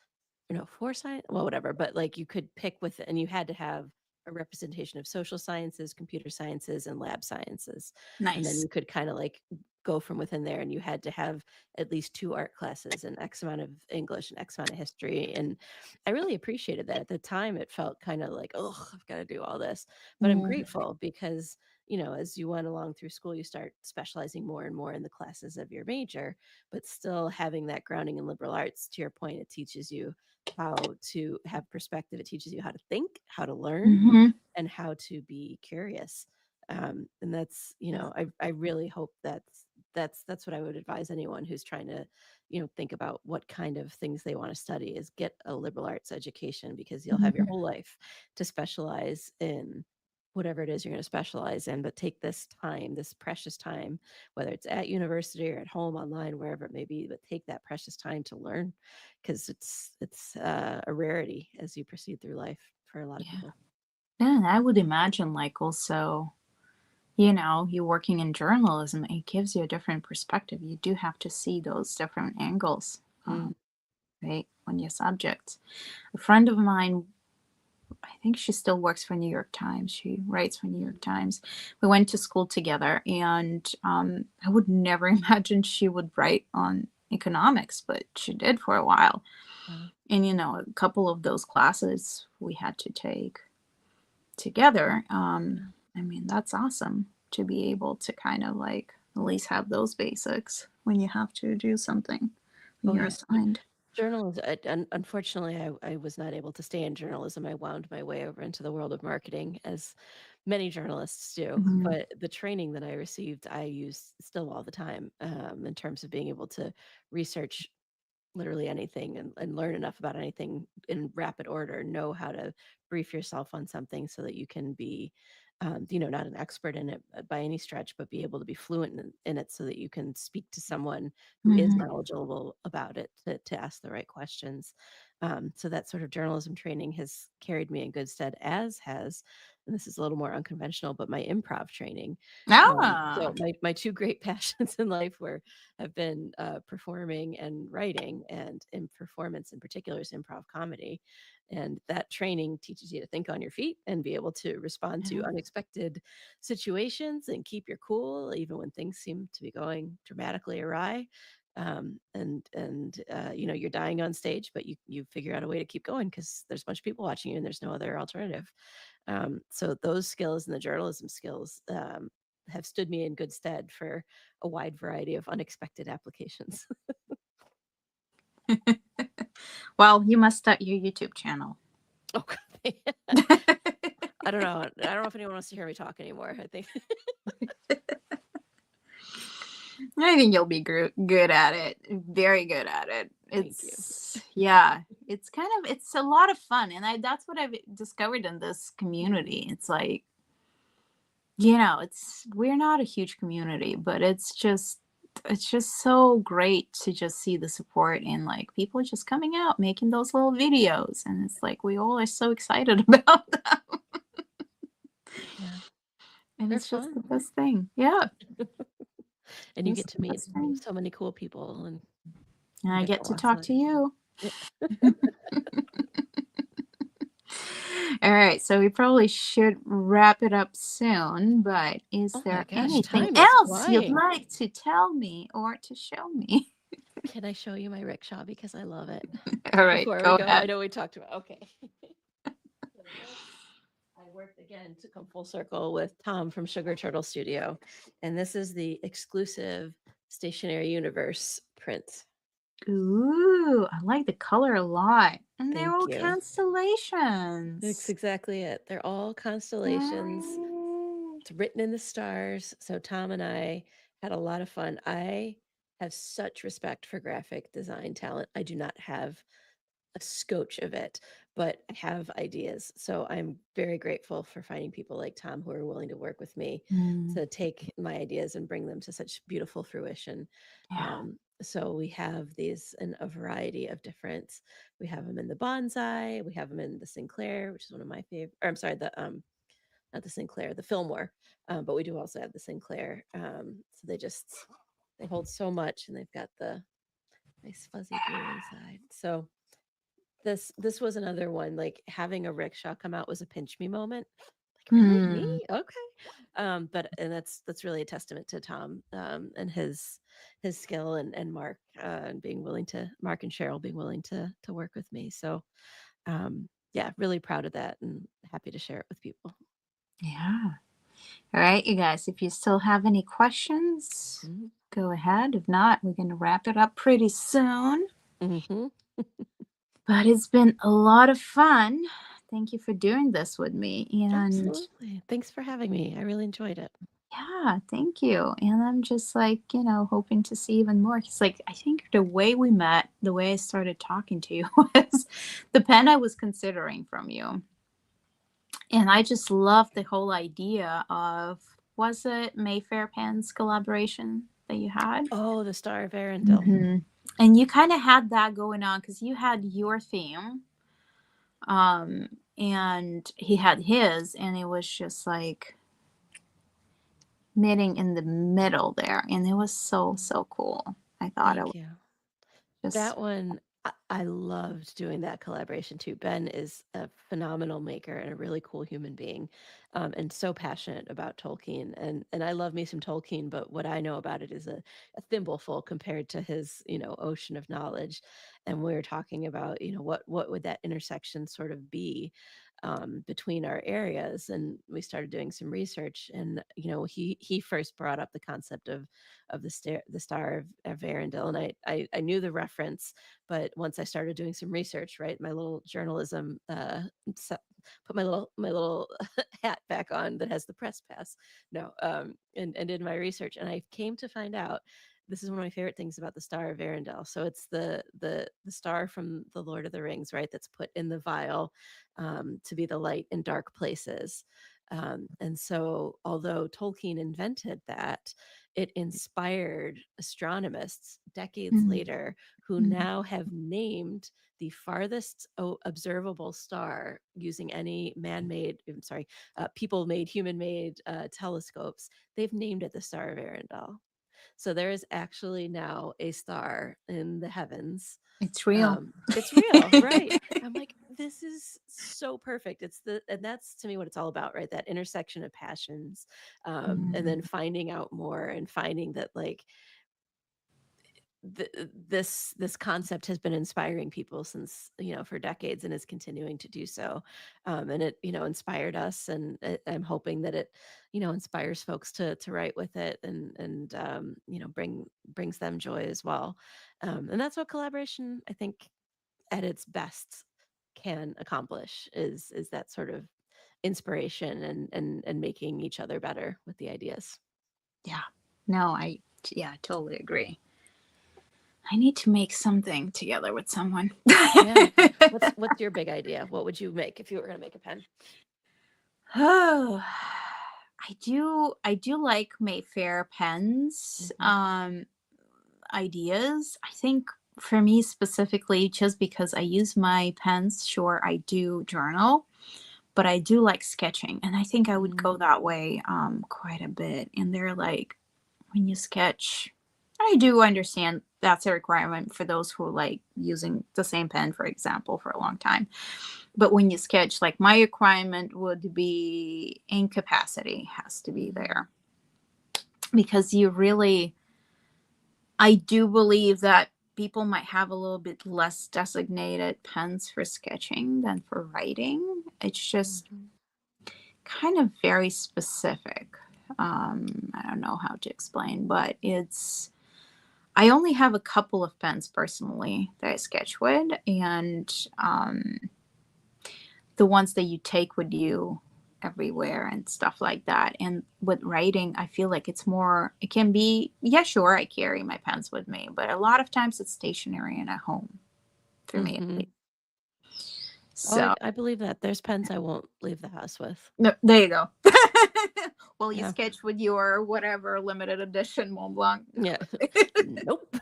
foresight, well, whatever, but like you could pick with, and you had to have a representation of social sciences, computer sciences, and lab sciences. And then Nice. you could kind of like go from within there, and you had to have at least two art classes and X amount of English and X amount of history. And I really appreciated that. At the time, it felt kind of like, oh, I've got to do all this. But I'm Mm, grateful because, as you went along through school, you start specializing more and more in the classes of your major, but still having that grounding in liberal arts. To your point, it teaches you how to have perspective. It teaches you how to think, how to learn, mhm. and how to be curious. And that's, I really hope that's what I would advise anyone who's trying to, think about what kind of things they want to study is get a liberal arts education because you'll have your Mhm. whole life to specialize in whatever it is you're going to specialize in, but take this time, this precious time, whether it's at university or at home, online, wherever it may be, but take that precious time to learn, because it's a rarity as you proceed through life for a lot of Yeah. people. Yeah, and I would imagine like also, you know, you working in journalism, it gives you a different perspective. You do have to see those different angles, Mm. right, on your subjects. A friend of mine, I think she still works for New York Times. She writes for New York Times. We went to school together, and I would never imagine she would write on economics, but she did for a while. Wow. And, you know, a couple of those classes we had to take together. Yeah. I mean, that's awesome to be able to kind of like at least have those basics when you have to do something when Oh you're yeah. assigned. Journalism, unfortunately, I was not able to stay in journalism. I wound my way over into the world of marketing, as many journalists do. Mhm. But the training that I received, I use still all the time, in terms of being able to research literally anything, and learn enough about anything in rapid order, know how to brief yourself on something so that you can be, not an expert in it by any stretch, but be able to be fluent in it so that you can speak to someone who is Mhm. knowledgeable about it, to ask the right questions. So that sort of journalism training has carried me in good stead, as has, and this is a little more unconventional, but my improv training. Ah. So my two great passions in life have been performing and writing, and in performance in particular is improv comedy. And that training teaches you to think on your feet and be able to respond to Yeah. unexpected situations and keep your cool even when things seem to be going dramatically awry. You're dying on stage, but you figure out a way to keep going because there's a bunch of people watching you and there's no other alternative. So those skills and the journalism skills, have stood me in good stead for a wide variety of unexpected applications. Well, you must start your YouTube channel. Okay. I don't know. I don't know if anyone wants to hear me talk anymore. I think. I think you'll be good at it. Very good at it. Thank you. Yeah, it's kind of, it's a lot of fun. And that's what I've discovered in this community. It's like, you know, we're not a huge community, but it's just so great to just see the support and like people just coming out making those little videos. And it's like we all are so excited about them. Yeah, And they're it's just the fun, best thing. Yeah. and you It's get to the meet best thing. so many cool people, and And you I get get to to watch talk that. to you. Yeah. All right, so we probably should wrap it up soon, but is Oh my there gosh, anything time is else you'd flying. like to tell me or to show me? Can I show you my rickshaw because I love it? All right, Before we go go, I ahead. know we talked about. Okay. So this, I worked again to come full circle with Tom from Sugar Turtle Studio, and this is the exclusive Stationery Universe print. Ooh, I like the color a lot. And they're Thank all you. That's constellations. exactly it. They're all constellations. Yay. It's written in the stars. So Tom and I had a lot of fun. I have such respect for graphic design talent. I do not have a scotch of it, but I have ideas. So I'm very grateful for finding people like Tom who are willing to work with me Mm, to take my ideas and bring them to such beautiful fruition. yeah. So we have these in a variety of different. We have them in the bonsai. We have them in the Sinclair, which is one of my favorite. Or I'm sorry, the not the Sinclair, the Fillmore. But we do also have the Sinclair. So they hold so much, and they've got the nice fuzzy blue inside. So this was another one, like, having a rickshaw come out was a pinch me moment. Like, "Really? Me? Hmm. Okay." But that's really a testament to Tom, and his skill, and Mark, and being willing to Mark and Cheryl being willing to work with me. So, yeah, really proud of that and happy to share it with people. Yeah. All right, you guys, if you still have any questions, Mhm. go ahead. If not, we're going to wrap it up pretty soon. Mhm. But it's been a lot of fun. Thank you for doing this with me. And Absolutely. Thanks for having me. I really enjoyed it. yeah, thank you. And I'm just like, hoping to see even more. Cause like, I think the way we met, the way I started talking to you was the pen I was considering from you. And I just love the whole idea of, was it Mayfair Pens collaboration that you had? Oh, the Star of Arundel. Hmm. And you kind of had that going on because you had your theme, um, and he had his, and it was just like meeting in the middle there, and it was so so cool. I thought it was Thank you. just That one, I loved doing that collaboration too. Ben is a phenomenal maker and a really cool human being, and so passionate about Tolkien. And I love me some Tolkien, but what I know about it is a thimbleful compared to his, ocean of knowledge. And we were talking about, what would that intersection sort of be, between our areas? And we started doing some research, and he first brought up the concept of the Star of Arundel, and I knew the reference, but once I started doing some research, right, my little journalism, put my little hat back on that has the press pass, no, and did my research, and I came to find out. This is one of my favorite things about the Star of Arundel. So it's the star from the Lord of the Rings, right? That's put in the vial, to be the light in dark places. And so, although Tolkien invented that, it inspired astronomers decades mm, later who mm. now have named the farthest observable star using any man-made, I'm sorry, people-made, human-made telescopes. They've named it the Star of Arundel. So there is actually now a star in the heavens. It's real. It's real, right? I'm like, this is so perfect. And that's to me what it's all about, right? That intersection of passions, and then Mm, finding out more and finding that, like, this concept has been inspiring people since, for decades, and is continuing to do so. And it, inspired us, and I'm hoping that it, inspires folks to write with it, and brings them joy as well. And that's what collaboration, I think, at its best, can accomplish, is that sort of inspiration, and making each other better with the ideas. yeah. No, yeah, I totally agree. I need to make something together with someone. Yeah. What's your big idea? What would you make if you were going to make a pen? Oh, I do like Mayfair pens Hmm. ideas. I think for me specifically, just because I use my pens, sure I do journal, but I do like sketching, and I think I would go Mm, that way quite a bit. And they're like, when you sketch, I do understand that's a requirement for those who like using the same pen, for example, for a long time. But when you sketch, like my requirement would be ink capacity has to be mhm, there because you really, I do believe that people might have a little bit less designated pens for sketching than for writing. It's just mhm, kind of very specific. I don't know how to explain, but I only have a couple of pens personally that I sketch with, and um, the ones that you take with you everywhere and stuff like that. And with writing, I feel like it's more, it can be, yeah, sure, I carry my pens with me, but a lot of times it's stationary and at home for me at mhm. least. Oh, So, I believe that. There's pens I won't leave the house with. no, there you go. Well, you Yeah. sketch with your whatever limited edition Mont Blanc. Yeah. Nope.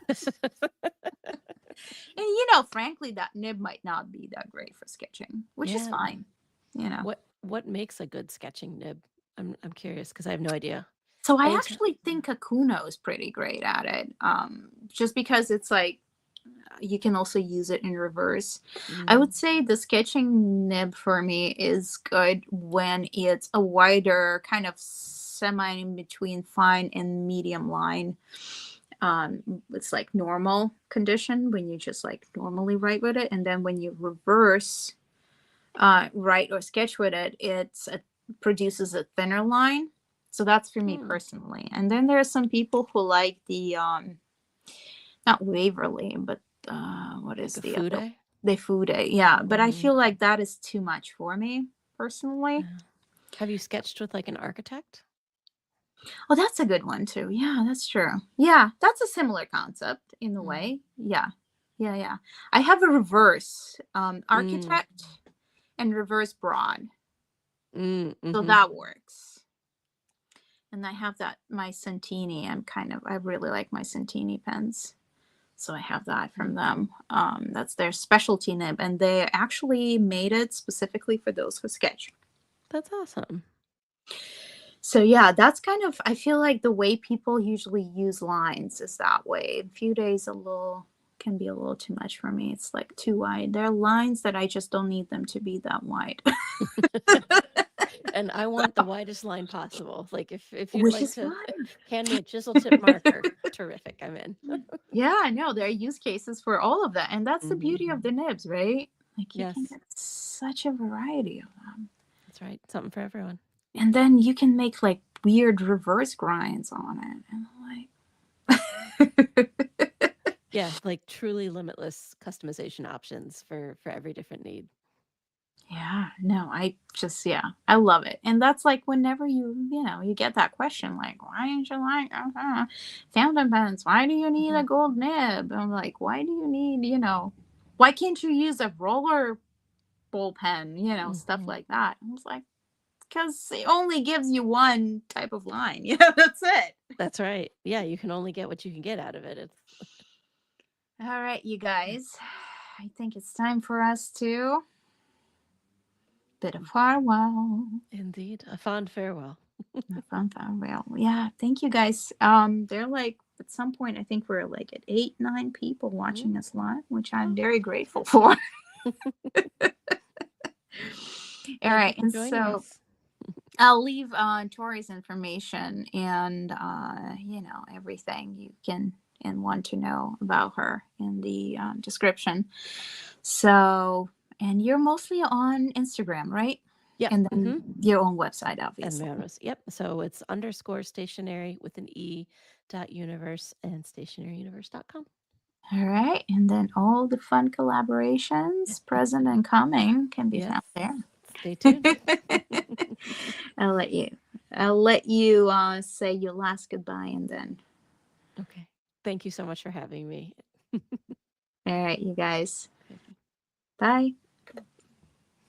And frankly, that nib might not be that great for sketching, which is Yeah. fine. You know. What makes a good sketching nib? I'm curious because I have no idea. So I Anytime. actually think Akuno is pretty great at it. Just because it's like you can also use it in reverse. I Mm, would say the sketching nib for me is good when it's a wider kind of semi in between fine and medium line. It's like normal condition when you just like normally write with it, and then when you reverse write or sketch with it, produces a thinner line. So that's for me hmm. personally. And then there are some people who like the not Waverly, but what Like is a the food other? eye? The Fude. Yeah, but I Hmm. feel like that is too much for me personally. Yeah. Have you sketched with like an architect? Oh, that's a good one too. Yeah, that's true. Yeah, that's a similar concept in a Mm. way. Yeah. Yeah, yeah. I have a reverse Mm. architect and reverse broad. So Mm-hmm. that works. And I have that my Centini. I really like my Centini pens. So I have that from them. That's their specialty nib, and they actually made it specifically for those who sketch. That's awesome. So yeah, that's kind of, I feel like the way people usually use lines is that way. A few days a little can be a little too much for me. It's like too wide. There are lines that I just don't need them to be that wide. And I want the widest line possible. Like if you'd Which like is to fine. hand me a chisel tip marker, terrific. I'm in. Yeah, I know there are use cases for all of that. And that's the Hmm. beauty of the nibs, right? Like you can Yes, get such a variety of them. that's right. Something for everyone. And then you can make like weird reverse grinds on it. And I'm like Yeah, like truly limitless customization options for every different need. yeah, no, I just, yeah, I love it. And that's like whenever you get that question, like, why don't you like fountain pens? Why do you need Hmm. a gold nib? I'm like, why do you need, why can't you use a roller ball pen, stuff Hmm. like that? I was like, because it only gives you one type of line. Yeah, that's it. That's right. Yeah, you can only get what you can get out of it. It's All right, you guys. I think it's time for us to bid a farewell. indeed a fond farewell. A fun farewell. Yeah, thank you guys. They're like at some point I think we're like at 8, 9 people Mm. watching us live, which I'm Oh, very grateful for. All thank you right, for and joining so us. I'll leave Tori's information and everything you can and want to know about her in the description. So, and you're mostly on Instagram, right? Yep. And then Hmm. your own website, And obviously. Manos. Yep. So it's underscore stationery with an E dot universe and stationeryuniverse.com. All right, and then all the fun collaborations, present and coming, can be Yes. found there. Stay tuned. I'll let you. I'll let you say your last goodbye, and then. Okay. Thank you so much for having me. All right, you guys. Okay. Bye.